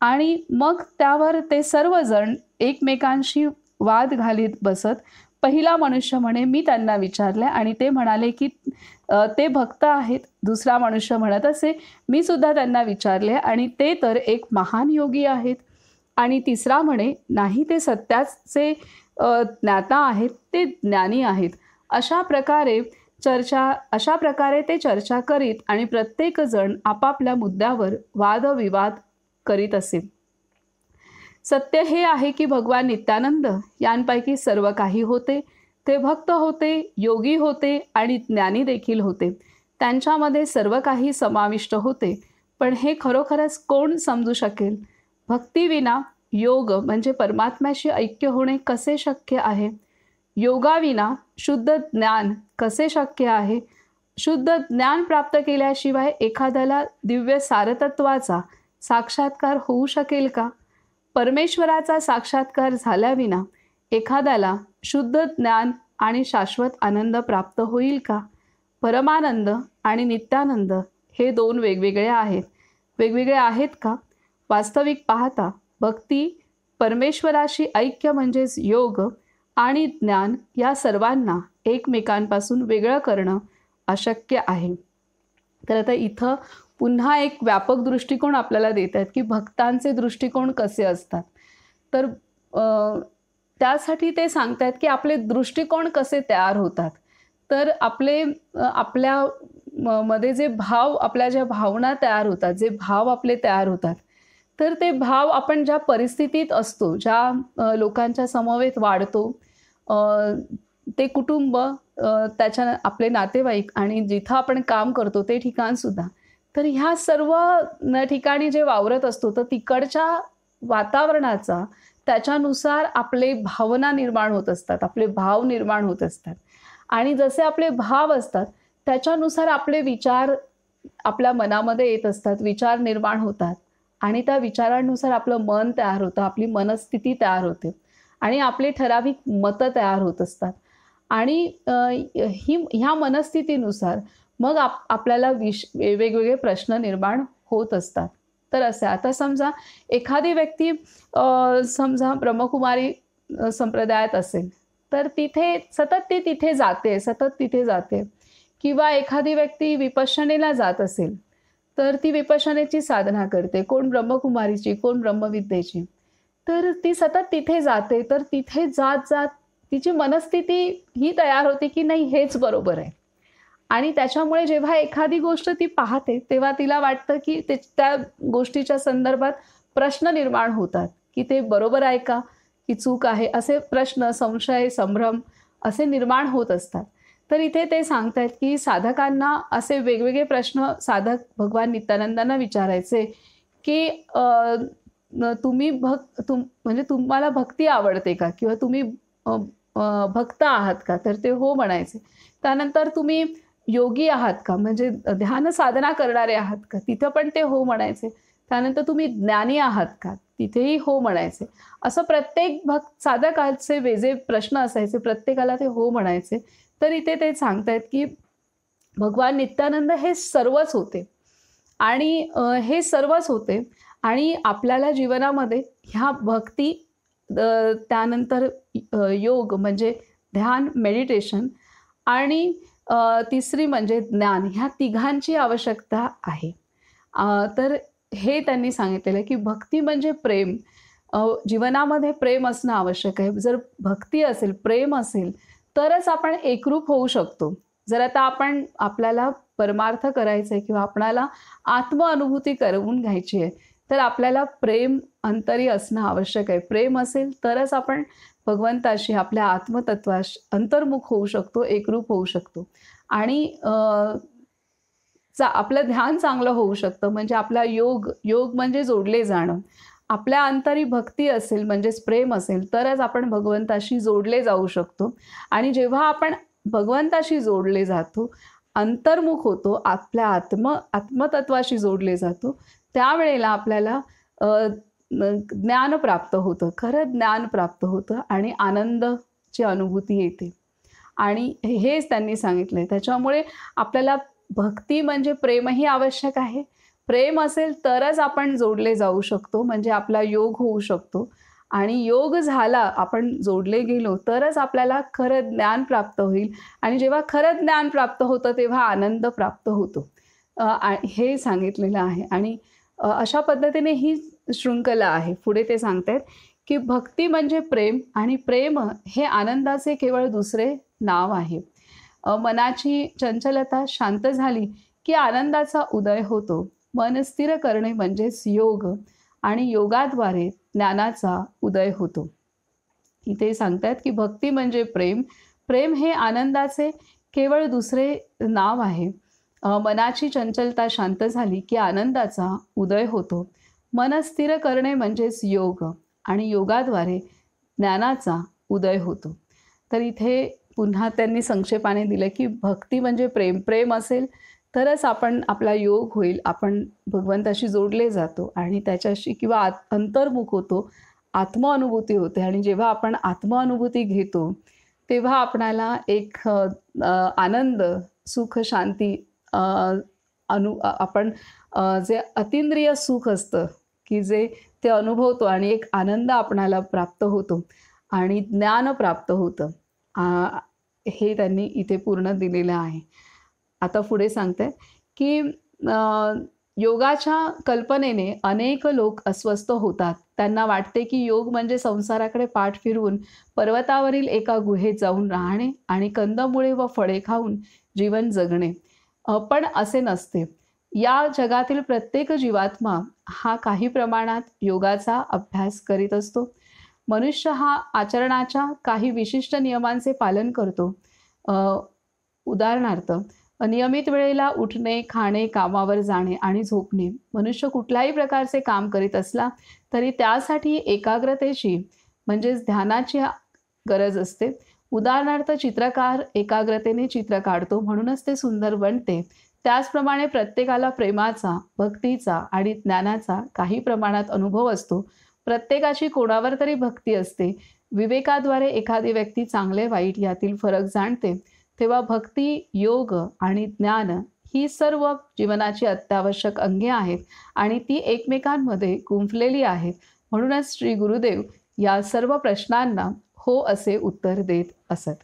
आणि मग त्यावर ते सर्वजण एकमेकांशी वाद घालीत बसत. पहिला मनुष्य म्हणे, मी त्यांना विचारले आणि ते म्हणाले की ते भक्त आहेत. दुसरा मनुष्य म्हणत असे, मी सुद्धा त्यांना विचारले आणि ते तर एक महान योगी आहेत. आणि तिसरा म्हणे, नाही, ते सत्याचे ज्ञाता आहेत, ते ज्ञानी आहेत. अशा प्रकारे ते चर्चा करीत आणि प्रत्येकजण आपापल्या मुद्द्यावर वादविवाद करीत असे. सत्य हे आहे की भगवान नित्यानंद यांपैकी सर्व काही होते. ते भक्त होते, योगी होते आणि ज्ञानी देखील होते. त्यांच्यामध्ये सर्व काही समाविष्ट होते. पण हे खरोखरच कोण समजू शकेल? भक्तीविना योग म्हणजे परमात्म्याशी ऐक्य होणे कसे शक्य आहे? योगाविना शुद्ध ज्ञान कसे शक्य आहे? शुद्ध ज्ञान प्राप्त केल्याशिवाय एखाद्याला दिव्य सारतत्वाचा साक्षात्कार होऊ शकेल का? परमेश्वराचा साक्षात्कार झाल्याविना एखाद्याला शुद्ध ज्ञान आणि शाश्वत आनंद प्राप्त होईल का? परमानंद आणि नित्यानंद हे दोन वेगवेगळे आहेत. वेगवेगळे आहेत का? वास्तविक पाहता भक्ती, परमेश्वराशी ऐक्य म्हणजेच योग आणि ज्ञान या सर्वांना एकमेकांपासून वेगळं करणं अशक्य आहे. तर आता इथं पुन्हा एक व्यापक दृष्टिकोन आपल्याला देत आहेत की भक्तांचे दृष्टिकोन कसे असतात. तर त्यासाठी ते सांगतात की आपले दृष्टिकोन कसे तयार होतात. तर आपल्या मध्ये जे भाव, आपल्या ज्या भावना तयार होतात, जे भाव आपले तयार होतात, तर ते भाव आपण ज्या परिस्थितीत असतो, ज्या लोकांच्या समवेत वाढतो, ते कुटुंब, त्याच्या आपले नातेवाईक आणि जिथं आपण काम करतो ते ठिकाणसुद्धा, तर ह्या सर्व ठिकाणी जे वावरत असतो, तर तिकडच्या वातावरणाचा त्याच्यानुसार आपले भावना निर्माण होत असतात, आपले भाव निर्माण होत असतात. आणि जसे आपले भाव असतात त्याच्यानुसार आपले विचार आपल्या मनामध्ये येत असतात, विचार निर्माण होतात आणि त्या विचारांनुसार आपलं मन तयार होतं, आपली मनस्थिती तयार होते आणि आपले ठराविक मतं तयार होत असतात. आणि ह्या मनस्थितीनुसार मग आपल्याला वेगवेगळे प्रश्न निर्माण होत असतात. तर असे आता समजा एखादी व्यक्ती समजा ब्रह्मकुमारी संप्रदायात असेल, तर सतत तिथे जाते किंवा एखादी व्यक्ती विपश्यनेला जात असेल, तर ती विपश्यनेची साधना करते, कोण ब्रह्मकुमारीची, कोण ब्रह्मविद्येची. तर ती सतत तिथे जाते, तर तिथे जात तिची मनस्थिती ही तयार होते की नाही, हेच बरोबर आहे. आणि त्याच्यामुळे जेव्हा एखादी गोष्ट ती पाहते तेव्हा तिला वाटतं की त्या गोष्टीच्या संदर्भात प्रश्न निर्माण होतात की ते बरोबर आहे का, की चूक आहे, असे प्रश्न, संशय, संभ्रम असे निर्माण होत असतात. तर इथे ते सांगतायत की साधकांना असे वेगवेगळे प्रश्न साधक भगवान नित्यानंदांना विचारायचे की म्हणजे तुम्हाला भक्ती आवडते का, किंवा तुम्ही भक्त आहात का? तर ते हो म्हणायचे. त्यानंतर तुम्ही योगी आहात का, म्हणजे ध्यान साधना करणारे आहात का? तिथं पण ते हो म्हणायचे. त्यानंतर तुम्ही ज्ञानी आहात का? तिथेही हो म्हणायचे. असं प्रत्येक साधकाचे वेगळे प्रश्न असायचे, प्रत्येकाला ते हो म्हणायचे. तर इथे ते सांगतायत की भगवान नित्यानंद हे सर्वच होते आणि आपल्याला जीवनामध्ये ह्या भक्ती, त्यानंतर योग म्हणजे ध्यान, मेडिटेशन आणि तिसरी म्हणजे ज्ञान, ह्या तिघांची आवश्यकता आहे. तर हे त्यांनी सांगितलेलं आहे की भक्ती म्हणजे प्रेम. जीवनामध्ये प्रेम असणं आवश्यक आहे. जर भक्ती असेल, प्रेम असेल, तरच आपण एकरूप होऊ शकतो. जर आता आपल्याला परमार्थ करायचा आहे किंवा आपणाला आत्मअनुभूती करवून घ्यायची आहे, तर आपल्याला प्रेम अंतरी असणं आवश्यक आहे. प्रेम असेल तरच आपण भगवंताशी, आपल्या आत्मतत्वाशी अंतर्मुख होऊ शकतो, एकरूप होऊ शकतो आणि आपलं ध्यान चांगलं होऊ शकतं. म्हणजे आपला योग म्हणजे जोडले जाणं आपल्या अंतरी भक्ती असेल म्हणजेच प्रेम असेल तरच आपण भगवंताशी जोडले जाऊ शकतो. आणि जेव्हा आपण भगवंताशी जोडले जातो, अंतर्मुख होतो, आपल्या आत्मतत्वाशी जोडले जातो, त्यावेळेला आपल्याला अ, ज्ञान प्राप्त होतं, खरं ज्ञान प्राप्त होतं आणि आनंदाची अनुभूती येते. आणि हेच त्यांनी सांगितलंय. त्याच्यामुळे आपल्याला भक्ती म्हणजे प्रेमही आवश्यक आहे. प्रेम असेल तरच आपण जोडले जाऊ शकतो, म्हणजे आपला योग होऊ शकतो. आणि योग झाला, आपण जोडले गेलो, तरच आपल्याला खरं ज्ञान प्राप्त होईल. आणि जेव्हा खरं ज्ञान प्राप्त होतं, तेव्हा आनंद प्राप्त होतो. हे सांगितलेलं आहे. आणि अशा पद्धतीने ही शृंखला आहे. पुढे ते सांगतायत, की भक्ती म्हणजे प्रेम आणि प्रेम हे आनंदाचे केवळ दुसरे नाव आहे. मनाची चंचलता शांत झाली, की आनंदाचा उदय होतो. मन स्थिर करणे म्हणजेच योग आणि योगाद्वारे ज्ञानाचा उदय होतो. इथे सांगतायत, की भक्ती म्हणजे प्रेम. प्रेम हे आनंदाचे केवळ दुसरे नाव आहे. मनाची चंचलता शांत झाली, की आनंदाचा उदय होतो. मन स्थिर करणे म्हणजेच योग आणि योगाद्वारे ज्ञानाचा उदय होतो. तर इथे पुन्हा त्यांनी संक्षेपाने दिलं, की भक्ती म्हणजे प्रेम. प्रेम असेल तरच आपला योग होईल. आपण भगवंताशी जोडले जातो आणि त्याच्याशी किंवा अंतर्मुख होतो. आत्मअनुभूती होते आणि जेव्हा आपण आत्मअनुभूती घेतो, तेव्हा आपणाला एक आनंद, सुख, शांती अ, आपण जे अतींद्रिय सुख असतं, की जे ते अनुभवतो आणि एक आनंद आपणाला प्राप्त होतो आणि ज्ञान प्राप्त होतं. हे त्यांनी इथे पूर्ण दिलेलं आहे. आता पुढे सांगतायत, की योगाच्या कल्पनेने अनेक लोक अस्वस्थ होतात. त्यांना वाटते, की योग म्हणजे संसाराकडे पाठ फिरवून पर्वतावरील एका गुहेत जाऊन राहणे आणि कंदमुळे व फळे खाऊन जीवन जगणे. पण असे नसते. या जगातील प्रत्येक जीवात्मा हा काही प्रमाणात योगाचा अभ्यास करीत असतो. मनुष्य हा आचरणाच्या काही विशिष्ट नियमांचे पालन करतो. उदाहरणार्थ, नियमित वेळेला उठणे, खाणे, कामावर जाणे आणि झोपणे. मनुष्य कुठल्याही प्रकारचे काम करीत असला तरी त्यासाठी एकाग्रतेची म्हणजेच ध्यानाची गरज असते. उदाहरणार्थ, चित्रकार एकाग्रतेने चित्र काढतो म्हणूनच ते सुंदर बनते. त्याचप्रमाणे प्रत्येकाला प्रेमाचा, भक्तीचा आणि ज्ञानाचा काही प्रमाणात अनुभव असतो. प्रत्येकाची कोणावर तरी भक्ती असते. विवेकाद्वारे एखादी व्यक्ती चांगले वाईट यातील फरक जाणते. तेव्हा भक्ती, योग आणि ज्ञान ही सर्व जीवनाची अत्यावश्यक अंगे आहेत आणि ती एकमेकांमध्ये गुंफलेली आहेत. म्हणूनच श्री गुरुदेव या सर्व प्रश्नांना हो असे उत्तर देत असत.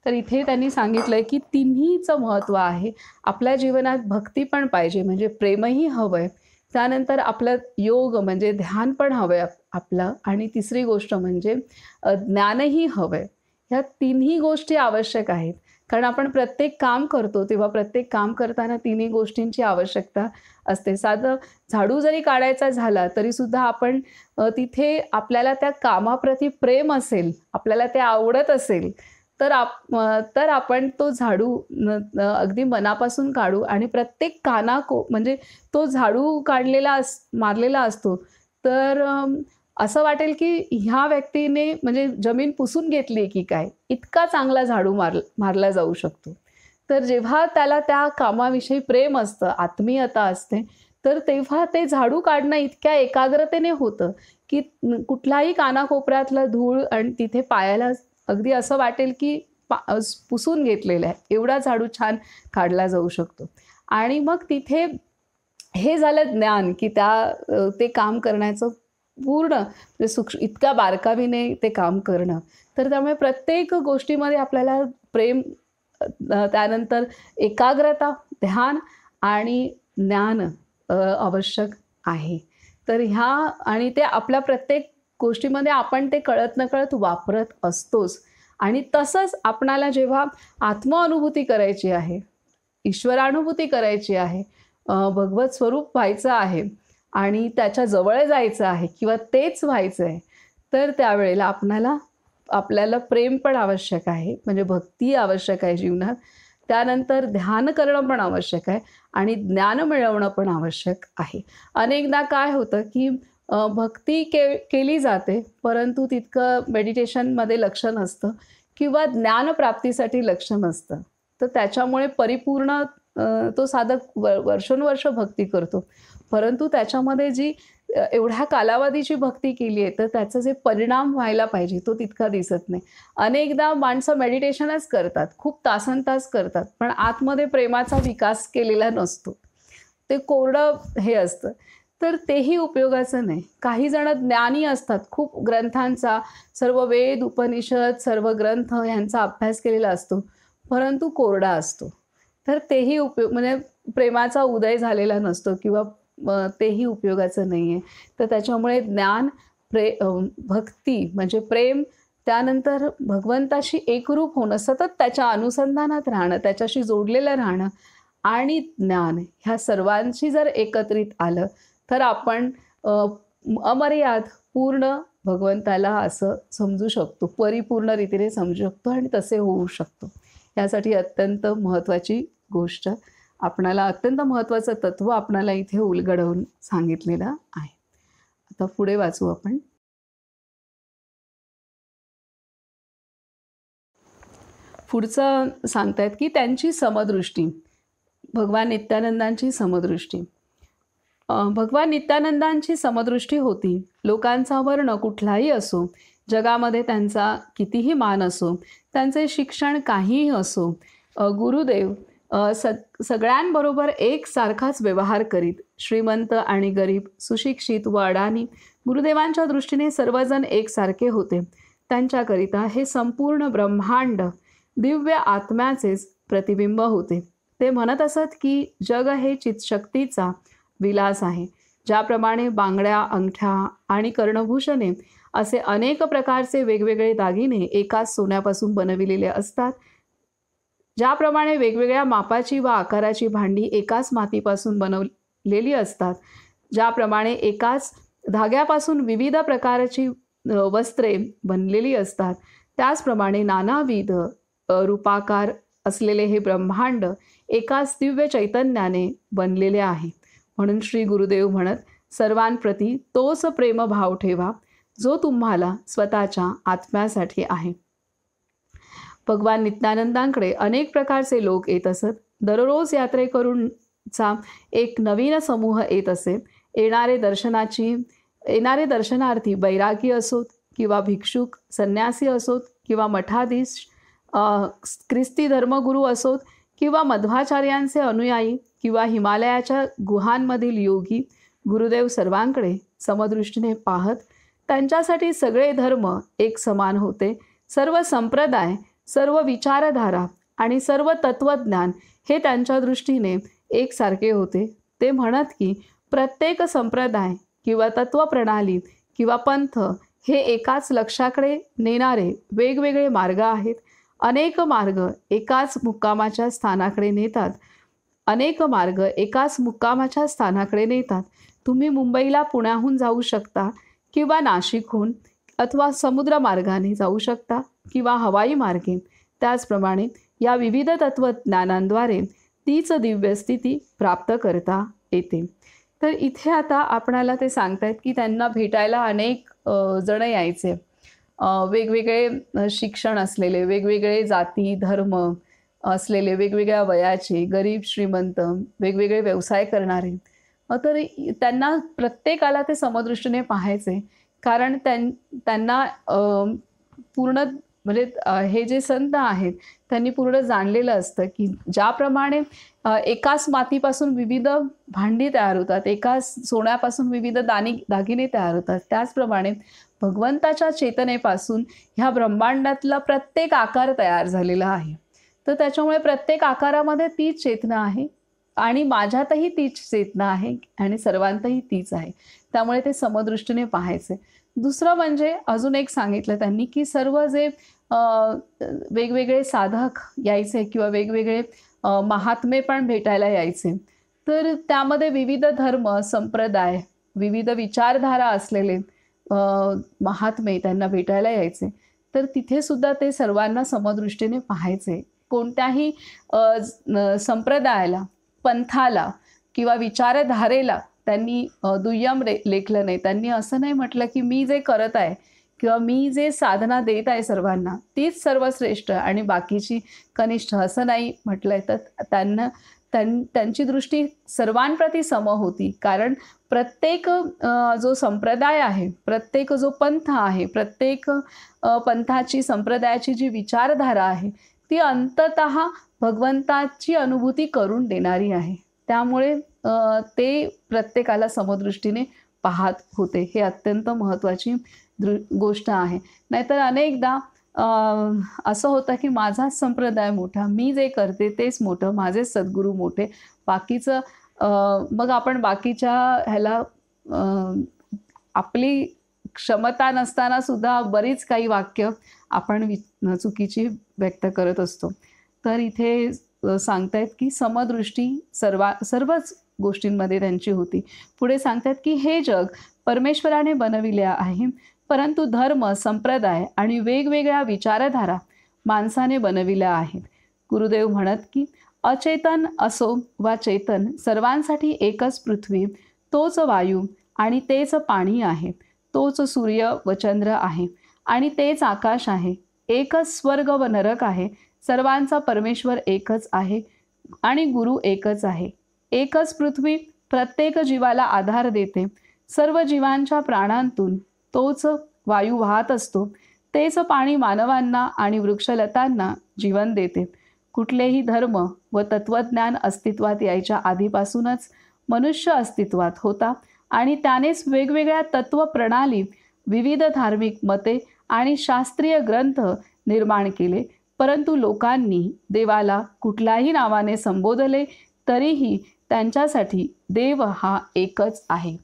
तर इथे त्यांनी सांगितलंय, की तिन्हीचं महत्त्व आहे. आपल्या जीवनात भक्ती पण पाहिजे, म्हणजे प्रेमही हवंय. त्यानंतर आपलं योग म्हणजे ध्यान पण हवंय आपलं. आणि तिसरी गोष्ट म्हणजे ज्ञानही हवंय. ह्या तिन्ही गोष्टी आवश्यक आहेत. कारण आपण प्रत्येक काम करतो, तेव्हा प्रत्येक काम करताना तिन्ही गोष्टींची आवश्यकता असते. साधं झाडू जरी काढायचा झाला, तरीसुद्धा आपण तिथे आपल्याला त्या कामाप्रती प्रेम असेल, आपल्याला ते आवडत असेल, तर आपण तो झाडू अगदी मनापासून काढू आणि प्रत्येक म्हणजे तो झाडू मारलेला असतो, तर असं वाटेल, की ह्या व्यक्तीने म्हणजे जमीन पुसून घेतली की काय, इतका चांगला झाडू मारला जाऊ शकतो. तर जेव्हा त्याला त्या कामाविषयी प्रेम असतं, आत्मीयता असते, तर तेव्हा ते झाडू काढणं इतक्या एकाग्रतेने होतं, की कुठलाही कानाकोपऱ्यातला धूळ आणि तिथे पायाला अगदी असं वाटेल, की पुसून घेतलेलं आहे. एवढा झाडू छान काढला जाऊ शकतो. आणि मग तिथे हे झालं ज्ञान, की ते काम करण्याचं पूर्ण म्हणजे इतक्या बारकाईने ते काम करणं. तर त्यामुळे प्रत्येक गोष्टीमध्ये आपल्याला प्रेम, त्यानंतर एकाग्रता, ध्यान आणि ज्ञान आवश्यक आहे. तर आणि ते आपल्या प्रत्येक गोष्टीमध्ये आपण ते कळत-नकळत वापरत असतोच. आणि तसंच आपणाला जेव्हा आत्मअनुभूती करायची आहे, ईश्वरानुभूती करायची आहे, भगवत स्वरूप व्हायचं आहे आणि त्याच्या जवळ जायचं आहे किंवा तेच व्हायचं आहे, तर त्यावेळेला आपल्याला प्रेम पण आवश्यक आहे, म्हणजे भक्ती आवश्यक आहे जीवनात. त्यानंतर ध्यान करणं पण आवश्यक आहे आणि ज्ञान मिळवणं पण आवश्यक आहे. अनेकदा काय होतं, की भक्ती केली जाते, परंतु तितकं मेडिटेशनमध्ये लक्ष नसतं किंवा ज्ञानप्राप्तीसाठी लक्ष नसतं. तर त्याच्यामुळे परिपूर्ण तो साधक वर्षोनवर्ष भक्ती करतो. परंतु त्याच्यामध्ये जी एवढ्या कालावधीची भक्ती केली आहे, तर त्याचा जे परिणाम व्हायला पाहिजे, तो तितका दिसत नाही. अनेकदा माणसं मेडिटेशनच करतात, खूप तासनतास करतात, पण आतमध्ये प्रेमाचा विकास केलेला नसतो. ते कोरडं हे असतं. तर तेही उपयोगाचं नाही. काही जण ज्ञानी असतात, खूप ग्रंथांचा, सर्व वेद, उपनिषद, सर्व ग्रंथ ह्यांचा अभ्यास केलेला असतो, परंतु कोरडा असतो. तर तेही म्हणजे प्रेमाचा उदय झालेला नसतो किंवा तेही उपयोगाचं नाही आहे. तर त्याच्यामुळे ज्ञान, भक्ती म्हणजे प्रेम, त्यानंतर भगवंताशी एकरूप होणं, सतत त्याच्या अनुसंधानात राहणं, त्याच्याशी जोडलेलं राहणं आणि ज्ञान ह्या सर्वांशी जर एकत्रित आलं, तर आपण अमर्याद पूर्ण भगवंताला असं समजू शकतो, परिपूर्ण रीतीने समजू शकतो आणि तसे होऊ शकतो. यासाठी अत्यंत महत्त्वाची गोष्ट, आपणाला अत्यंत महत्त्वाचं तत्त्व आपणाला इथे उलगडवून सांगितलेलं आहे. आता पुढे वाचू आपण. पुढचं सांगतायत की त्यांची समदृष्टी, भगवान नित्यानंदांची समदृष्टी. भगवान नित्यानंदांची समदृष्टी होती. लोकांचा वर्ण कुठलाही असो, जगामध्ये त्यांचा कितीही मान असो, त्यांचे शिक्षण काहीही असो, गुरुदेव सगळ्यांबरोबर एकसारखाच व्यवहार करीत. श्रीमंत आणि गरीब, सुशिक्षित व अडाणी, गुरुदेवांच्या दृष्टीने सर्वजण एकसारखे होते. त्यांच्याकरिता हे संपूर्ण ब्रह्मांड दिव्य आत्म्याचेच प्रतिबिंब होते. ते म्हणत असत की जग हे चित्शक्तीचा विलास आहे. ज्याप्रमाणे बांगड्या, अंगठ्या आणि कर्णभूषणे असे अनेक प्रकारचे वेगवेगळे दागिने एकाच सोन्यापासून बनविलेले असतात, ज्याप्रमाणे वेगवेगळ्या मापाची व आकाराची भांडी एकाच मातीपासून बनवलेली असतात, ज्याप्रमाणे एकाच धाग्यापासून विविध प्रकारची वस्त्रे बनलेली असतात, त्याचप्रमाणे नानाविध रूपाकार असलेले हे ब्रह्मांड एकाच दिव्य चैतन्याने बनलेले आहे. म्हणून श्री गुरुदेव म्हणत, सर्वांप्रती तोच प्रेमभाव ठेवा जो तुम्हाला स्वतःच्या आत्म्यासाठी आहे. भगवान नित्यानंदांकडे अनेक प्रकारचे लोक येत असत. दररोज यात्रेकरूंचा एक नवीन समूह येत असे. येणारे दर्शनार्थी बैरागी असोत किंवा भिक्षुक, संन्यासी असोत किंवा मठाधीश, ख्रिस्ती धर्मगुरू असोत किंवा मध्वाचार्यांचे अनुयायी किंवा हिमालयाच्या गुहांमधील योगी, गुरुदेव सर्वांकडे समदृष्टीने पाहत. त्यांच्यासाठी सगळे धर्म एक समान होते. सर्व संप्रदाय, सर्व विचारधारा आणि सर्व तत्वज्ञान हे त्यांच्या दृष्टीने एकसारखे होते. ते म्हणत की प्रत्येक संप्रदाय किंवा तत्वप्रणाली किंवा पंथ हे एकाच लक्ष्याकडे नेणारे वेगवेगळे मार्ग आहेत. अनेक मार्ग एकाच मुक्कामाच्या स्थानाकडे नेतात. तुम्ही मुंबईला पुण्याहून जाऊ शकता किंवा नाशिकहून, अथवा समुद्र मार्गाने जाऊ शकता किंवा हवाई मार्गे. त्याचप्रमाणे या विविध तत्वज्ञानांद्वारे तीच दिव्य स्थिती प्राप्त करता येते. तर इथे आता आपणाला ते सांगतायत की त्यांना भेटायला अनेक जण यायचे. वेगवेगळे शिक्षण असलेले, वेगवेगळे जाती धर्म असलेले, वेगवेगळ्या वयाचे, गरीब श्रीमंत, वेगवेगळे व्यवसाय करणारे. तर त्यांना प्रत्येकाला ते समदृष्टीने पाहायचे, कारण त्यांना पूर्ण म्हणजे हे जे संत आहेत त्यांनी पूर्ण जाणलेलं असतं की ज्याप्रमाणे एकाच मातीपासून विविध भांडी तयार होतात, एकाच सोन्यापासून विविध दागिने तयार होतात, त्याचप्रमाणे भगवंताच्या चेतनेपासून ह्या ब्रह्मांडातला प्रत्येक आकार तयार झालेला आहे. तर त्याच्यामुळे प्रत्येक आकारामध्ये तीच चेतना आहे आणि माझ्यातही तीच चेतना आहे आणि सर्वांतही तीच आहे. त्यामुळे ते समदृष्टीने पाहायचे. दुसरं म्हणजे अजून एक सांगितलं त्यांनी की सर्व जे वेगवेगळे साधक यायचे किंवा वेगवेगळे महात्मे पण भेटायला यायचे, तर त्यामध्ये विविध धर्म, संप्रदाय, विविध विचारधारा असलेले महात्मे त्यांना भेटायला यायचे. तर तिथे सुद्धा ते सर्वांना समदृष्टीने पाहायचे. कोणत्याही संप्रदायाला, पंथाला किंवा विचारधारेला त्यांनी दुय्यम लेखलं नाही. त्यांनी असं नाही म्हटलं, की मी जे करत आहे किंवा मी जे साधना देत आहे सर्वांना, तीच सर्वश्रेष्ठ आणि बाकीची कनिष्ठ असं नाही म्हटलंय. तर त्यांना त्यांची दृष्टी सर्वांप्रती सम होती. कारण प्रत्येक जो संप्रदाय आहे, प्रत्येक जो पंथ आहे, प्रत्येक पंथाची संप्रदायाची जी विचारधारा आहे, ती अंततः भगवंताची अनुभूती करून देणारी आहे. त्यामुळे ते प्रत्येकाला समदृष्टीने पाहत होते. हे अत्यंत महत्त्वाची गोष्ट आहे. नाहीतर अनेकदा अ, असं होतं की माझाच संप्रदाय मोठा, मी जे करते तेच मोठं, माझेच सद्गुरू मोठे, बाकीचं अ, मग आपण बाकीच्या ह्याला अ, आपली क्षमता नसताना सुद्धा बरीच काही वाक्य आपण चुकीची व्यक्त करत असतो. तर इथे सांगतायत की समदृष्टी सर्वच गोष्टींमध्ये त्यांची होती. पुढे सांगतात की हे जग परमेश्वराने बनविले आहे, परंतु धर्म, संप्रदाय आणि वेगवेगळ्या विचारधारा माणसाने बनविल्या आहेत. गुरुदेव म्हणत की अचेतन असो वा चेतन, सर्वांसाठी एकच पृथ्वी, तोच वायू आणि तेच पाणी आहे, तोच सूर्य व चंद्र आहे आणि तेच आकाश आहे, एकच स्वर्ग व नरक आहे, सर्वांचा परमेश्वर एकच आहे आणि गुरु एकच आहे. एकच पृथ्वी प्रत्येक जीवाला आधार देते. सर्व जीवांच्या प्राणांतून तोच वायू वाहत असतो. तेच पाणी मानवांना आणि वृक्षलतांना जीवन देते. कुठलेही धर्म व तत्वज्ञान अस्तित्वात यायच्या आधीपासूनच मनुष्य अस्तित्वात होता आणि त्यानेच वेगवेगळ्या तत्वप्रणाली, विविध धार्मिक मते आणि शास्त्रीय ग्रंथ निर्माण केले. परंतु लोकांनी देवाला कुठल्याही नावाने संबोधले तरीही त्यांच्यासाठी देव हा एकच आहे.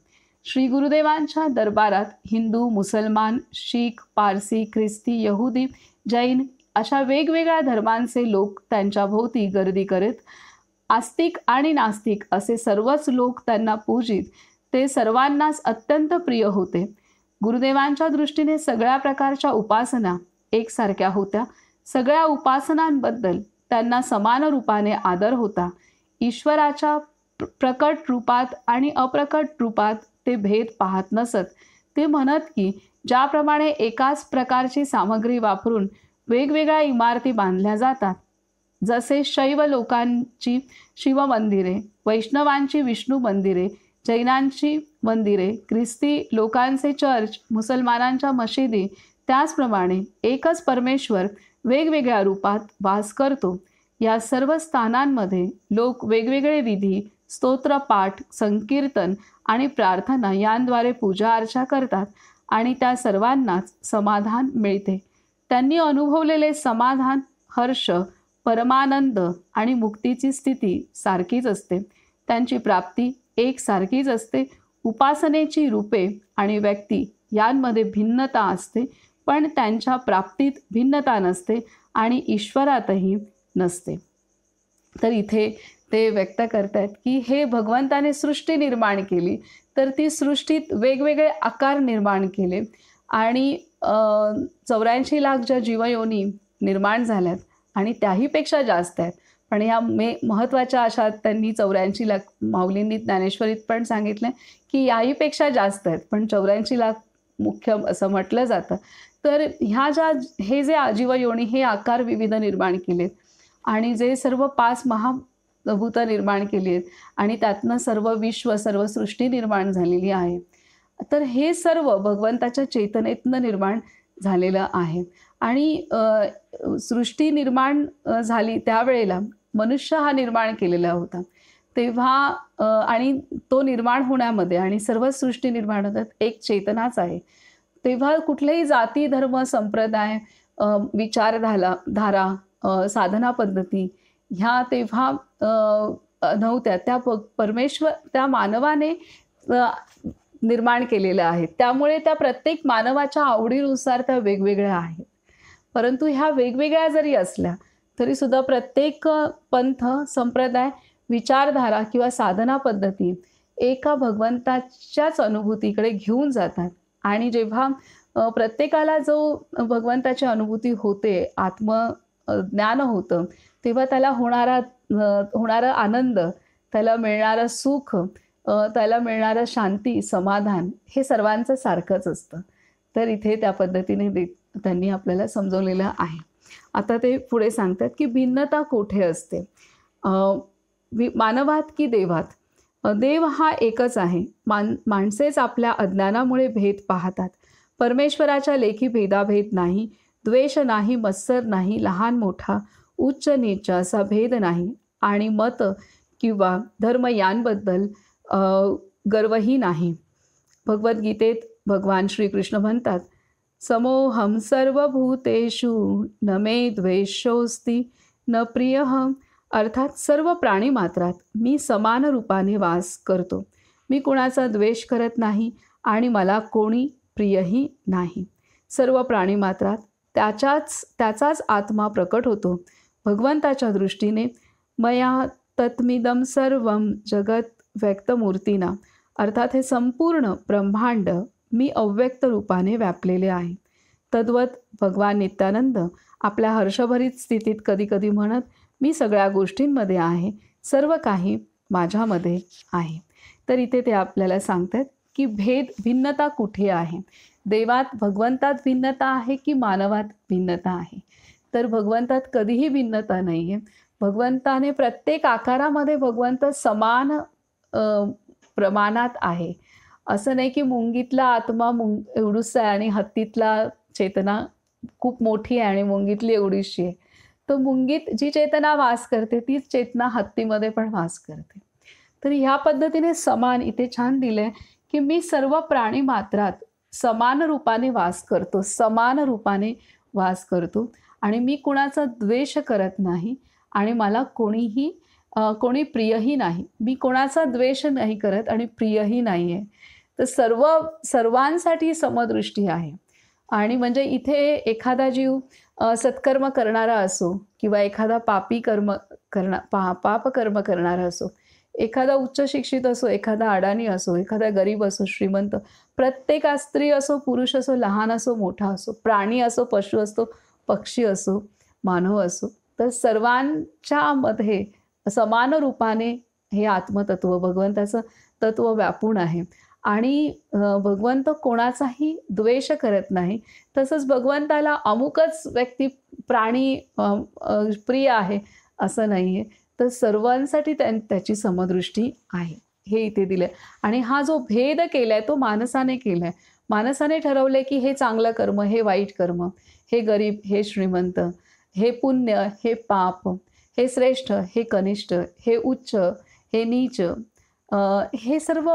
श्री गुरुदेवांच्या दरबारात हिंदू, मुसलमान, शीख, पारसी, ख्रिस्ती, यहुदी, जैन अशा वेगवेगळ्या धर्मांचे लोक त्यांच्या भोवती गर्दी करत. आस्तिक आणि नास्तिक असे सर्वच लोक त्यांना पूजित. ते सर्वांनाच अत्यंत प्रिय होते. गुरुदेवांच्या दृष्टीने सगळ्या प्रकारच्या उपासना एकसारख्या होत्या. सगळ्या उपासनांबद्दल त्यांना समान रूपाने आदर होता. ईश्वराच्या प्रकट रूपात आणि अप्रकट रूपात ते भेद पाहत नसत. ते म्हणत की ज्याप्रमाणे एकाच प्रकारची सामग्री वापरून वेगवेगळ्या इमारती बांधल्या जातात, जसे शैव लोकांची शिवमंदिरे, वैष्णवांची विष्णू मंदिरे, जैनांची मंदिरे, ख्रिस्ती लोकांचे चर्च, मुसलमानांच्या मशिदी, त्याचप्रमाणे एकच परमेश्वर वेगवेगळ्या रूपात वास करतो. या सर्व स्थानांमध्ये लोक वेगवेगळे विधी, स्तोत्रपाठ, संकीर्तन आणि प्रार्थना यांद्वारे पूजा अर्चा करतात आणि त्या सर्वांनाच समाधान मिळते. त्यांनी अनुभवलेले समाधान, हर्ष, परमानंद आणि मुक्तीची स्थिती सारखीच असते. त्यांची प्राप्ती एकसारखीच असते. उपासनेची रूपे आणि व्यक्ती यांमध्ये भिन्नता असते, पण त्यांच्या प्राप्तीत भिन्नता नसते आणि ईश्वरातही नसते. तर इथे ते व्यक्त करतात की हे भगवंताने सृष्टी निर्माण केली, तर ती सृष्टीत वेगवेगळे आकार निर्माण केले आणि 84 लाख ज्या जीवयोनी निर्माण झाल्यात आणि त्याहीपेक्षा जास्त आहेत. पण ह्या महत्त्वाच्या अशा त्यांनी 84 लाख, माऊलींनी ज्ञानेश्वरीत पण सांगितलं की याहीपेक्षा जास्त आहेत, पण 84 लाख मुख्य असं म्हटलं जातं. तर ह्या हे जे जीवयोनी हे आकार विविध निर्माण केलेत आणि जे सर्व 5 महाभूत निर्माण केली आहेत आणि त्यातनं सर्व विश्व, सर्व सृष्टी निर्माण झालेली आहे. तर हे सर्व भगवंताच्या चेतनेतनं निर्माण झालेलं आहे आणि सृष्टी निर्माण झाली त्यावेळेला मनुष्य हा निर्माण केलेला होता. तेव्हा आणि तो निर्माण होण्यामध्ये आणि सर्व सृष्टी निर्माण होतात एक चेतनाच आहे. तेव्हा कुठलेही जाती, धर्म, संप्रदाय, विचारधारा, साधना पद्धती ह्या तेव्हा नव्हत्या. त्या परमेश्वर त्या मानवाने निर्माण केलेल्या आहेत. त्यामुळे त्या प्रत्येक मानवाच्या आवडीनुसार त्या वेगवेगळ्या आहेत. परंतु ह्या वेगवेगळ्या जरी असल्या तरीसुद्धा प्रत्येक पंथ, संप्रदाय, विचारधारा किंवा साधना पद्धती एका भगवंताच्याच अनुभूतीकडे घेऊन जातात आणि जेव्हा प्रत्येकाला जो भगवंताची अनुभूती होते, आत्मज्ञान होतं, तेव्हा त्याला होणारा आनंद, त्याला मिळणारं सुख त्याला मिळणारं शांती, समाधान हे सर्वांचं सारखंच असतं. तर इथे त्या पद्धतीने त्यांनी आपल्याला समजवलेलं आहे. आता ते पुढे सांगतात, की भिन्नता कोठे असते? अ, मानवात की देवात? देव हा एकच आहे. माणसेच आपल्या अज्ञानामुळे भेद पाहतात. परमेश्वराच्या लेखी भेदाभेद नाही, द्वेष नाही, मत्सर नाही, लहान मोठा, उच्च नीच असा भेद नाही आणि मत किंवा धर्म यांबद्दल अ, गर्वही नाही. भगवद्गीतेत भगवान श्रीकृष्ण म्हणतात, समोहम सर्वभूतेषु न मे द्वेषोऽस्ति न प्रियः. अर्थात सर्व प्राणीमात्रात मी समान रूपाने वास करतो. मी कुणाचा द्वेष करत नाही आणि मला कोणी प्रियही नाही. सर्व प्राणीमात्रात त्याचाच आत्मा प्रकट होतो. भगवंताच्या दृष्टीने मया तत्मिदं सर्वं जगत व्यक्तमूर्तीना. अर्थात हे संपूर्ण ब्रह्मांड मी अव्यक्त रूपाने व्यापलेले आहे. तद्वत भगवान नित्यानंद आपल्या हर्षभरित स्थितीत कधीकधी म्हणत, मी सगळ्या गोष्टींमध्ये आहे, सर्व काही माझ्यामध्ये आहे. तर इथे ते आपल्याला सांगतात, की भिन्नता कुठे आहे? देवात, भगवंतात भिन्नता आहे की मानवात भिन्नता आहे? तर भगवंतात कधीही भिन्नता नाही आहे. भगवंताने प्रत्येक आकारामध्ये भगवंत समान प्रमाणात आहे. असं नाही की मुंगीतला आत्मा एवढूसा आहे आणि हत्तीतला चेतना खूप मोठी आहे आणि मुंगीतली एवढीशी आहे. तर मुंगीत जी चेतना वास करते तीच चेतना हत्तीमध्ये पण वास करते. तर ह्या पद्धतीने समान इथे छान दिलंय, की मी सर्व प्राणी मात्रात समान रूपाने वास करतो, समान रूपाने वास करतो आणि मी कुणाचा द्वेष करत नाही आणि मला कोणी प्रियही नाही. मी कोणाचा द्वेष नाही करत आणि प्रियही नाही आहे. तर सर्वांसाठी समदृष्टी आहे. आणि म्हणजे इथे एखादा जीव सत्कर्म करणारा असो किंवा एखादा पापकर्म करणारा असो, एखादा उच्च शिक्षित असो, एखादा अडाणी असो, एखादा गरीब असो, श्रीमंत, प्रत्येक स्त्री असो, पुरुष असो, लहान असो, मोठा असो, प्राणी असो, पशु असो, पक्षी असो, मानव असो, तर सर्वांच्या मध्ये समान रूपाने हे आत्मतत्व, भगवंताचं तत्व व्यापून आहे. आणि भगवंत कोणाचाही द्वेष करत नाही. तसंच भगवंताला अमुकच व्यक्ती, प्राणी प्रिय आहे असं नाही आहे. तर सर्वांसाठी त्याची समदृष्टी आहे, हे इथे दिलं आहे. आणि हा जो भेद केला आहे तो मानसाने केला आहे. मानसाने ठरवलं आहे की हे चांगलं कर्म, हे वाईट कर्म, हे गरीब, हे श्रीमंत, हे पुण्य, हे पाप, हे श्रेष्ठ, हे कनिष्ठ, हे उच्च, हे नीच, हे सर्व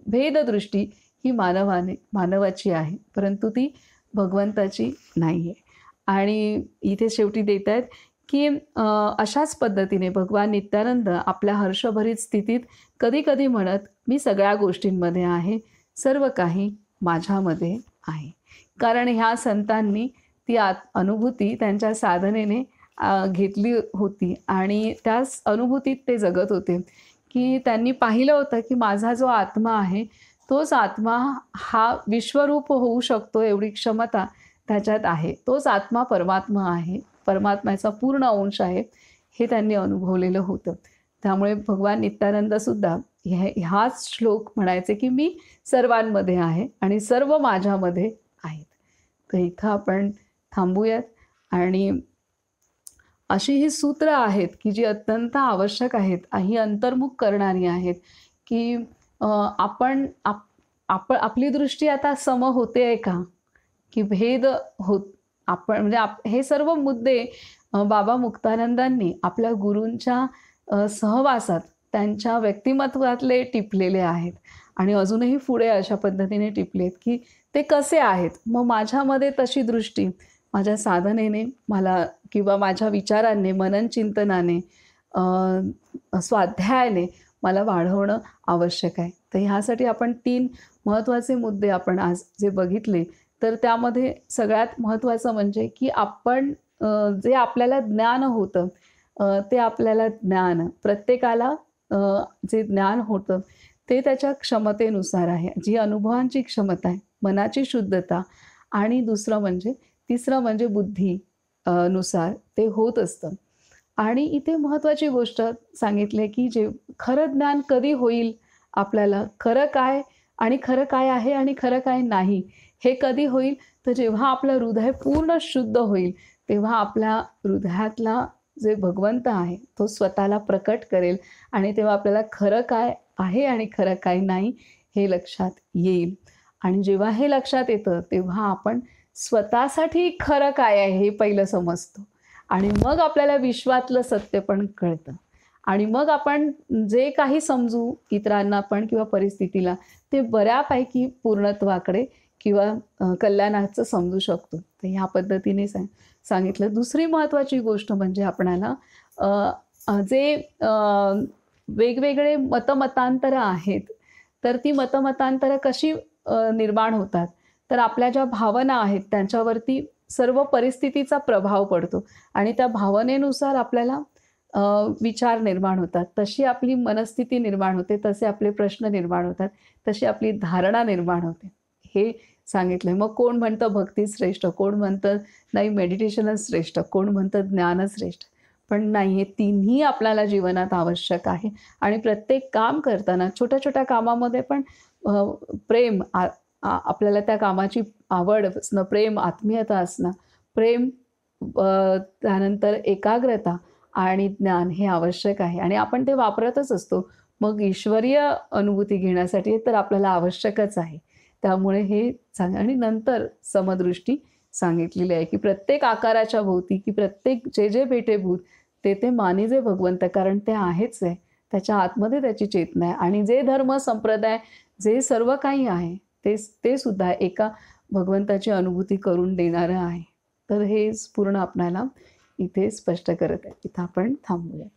भेददृष्टी ही मानवाची आहे, परंतु ती भगवंताची नाही आहे. आणि इथे शेवटी देत आहेत, की अशाच पद्धतीने भगवान नित्यानंद आपल्या हर्षभरित स्थितीत कधी-कधी म्हणत, मी सगळ्या गोष्टींमध्ये आहे, सर्व काही माझ्यामध्ये आहे. कारण ह्या संतांनी ती अनुभूती त्यांच्या साधनेने घेतली होती आणि त्याच अनुभूतीत ते जगत होते, की त्यांनी पाहिलं होतं, की माझा जो आत्मा आहे, तोच आत्मा हा विश्वरूप होऊ शकतो एवढी क्षमता त्याच्यात आहे. तोच आत्मा परमात्मा आहे, परमात्म्याचा पूर्ण अंश आहे, हे त्यांनी अनुभवलेलं होतं. त्यामुळे भगवान नित्यानंदसुद्धा हाच श्लोक म्हणायचे, की मी सर्वांमध्ये आहे आणि सर्व माझ्यामध्ये आहेत. तर इथं आपण थांबूयात. आणि अशी ही सूत्र आहेत, की जी अत्यंत आवश्यक आहेत, ही अंतर्मुख करणारी आहेत, की आपली दृष्टी आता सम होते का? की भेद होत आपण म्हणजे हे सर्व मुद्दे बाबा मुक्तानंदांनी आपल्या गुरूंच्या सहवासात त्यांच्या व्यक्तिमत्वातले टिपलेले आहेत आणि अजूनही पुढे अशा पद्धतीने टिपलेत, की ते कसे आहेत. मग माझ्यामध्ये तशी दृष्टी माझ्या साधनेने मला किंवा माझ्या विचारांनी, मनन चिंतनाने, स्वाध्यायाने मला वाढवणं आवश्यक आहे. तर ह्यासाठी आपण 3 महत्त्वाचे मुद्दे आपण आज जे बघितले, तर त्यामध्ये सगळ्यात महत्त्वाचं म्हणजे की आपण जे आपल्याला ज्ञान होतं, ते आपल्याला ज्ञान प्रत्येकाला जे ज्ञान होतं ते त्याच्या क्षमतेनुसार आहे. जी अनुभवांची क्षमता आहे, मनाची शुद्धता आणि तिसरं म्हणजे बुद्धी नुसार ते होत असतं. आणि इथे महत्त्वाची गोष्ट सांगितली, की जे खरं ज्ञान कधी होईल आपल्याला खरं काय आहे आणि खरं काय नाही हे कधी होईल, तर जेव्हा आपलं हृदय पूर्ण शुद्ध होईल, तेव्हा आपल्या हृदयातला जे भगवंत आहे, तो स्वतःला प्रकट करेल आणि तेव्हा आपल्याला खरं काय आहे आणि खरं काय नाही हे लक्षात येईल. आणि जेव्हा हे लक्षात येतं, तेव्हा आपण स्वतःसाठी खरं काय आहे हे पहिलं समजतो आणि मग आपल्याला विश्वातलं सत्य पण कळतं. आणि मग आपण जे काही समजू इतरांना पण किंवा परिस्थितीला, ते बऱ्यापैकी पूर्णत्वाकडे किंवा कल्याणाचं समजू शकतो. तर ह्या पद्धतीने सांगितलं. दुसरी महत्त्वाची गोष्ट म्हणजे आपणाला अ, अ, जे वेगवेगळे मतमतांतरं आहेत, तर ती मतमतांतरं कशी निर्माण होतात? तर आपल्या ज्या भावना आहेत त्यांच्यावरती सर्व परिस्थितीचा प्रभाव पडतो आणि त्या भावनेनुसार आपल्याला अ, विचार निर्माण होतात. तशी आपली मनस्थिती निर्माण होते, तसे आपले प्रश्न निर्माण होतात, तशी आपली धारणा निर्माण होते. हे सांगितलंय. मग कोण म्हणतं भक्ती श्रेष्ठ, कोण म्हणतं नाही मेडिटेशनच श्रेष्ठ, कोण म्हणतं ज्ञानच श्रेष्ठ. पण नाही, हे तिन्ही आपल्याला जीवनात आवश्यक आहे आणि प्रत्येक काम करताना छोट्या-छोट्या कामामध्ये पण अ, प्रेम आपल्याला त्या कामाची आवड असणं, प्रेम, आत्मीयता असणं, प्रेम त्यानंतर एकाग्रता आणि ज्ञान हे आवश्यक आहे आणि आपण ते वापरतच असतो. मग ईश्वरीय अनुभूती घेण्यासाठी तर आपल्याला आवश्यकच आहे. त्यामुळे हे आणि नंतर समदृष्टी सांगितलेली आहे, की प्रत्येक आकाराच्या भोवती, की प्रत्येक जे भेटे ते मानिजे भगवंत कारण ते आहेच आहे. त्याच्या आतमध्ये त्याची चेतना आहे आणि जे धर्म, संप्रदाय, जे सर्व काही आहे, ते सुद्धा एका भगवंताची अनुभूती करून देणारं आहे. तर हे पूर्ण आपल्याला इथे स्पष्ट करत आहे. इथं आपण थांबूया.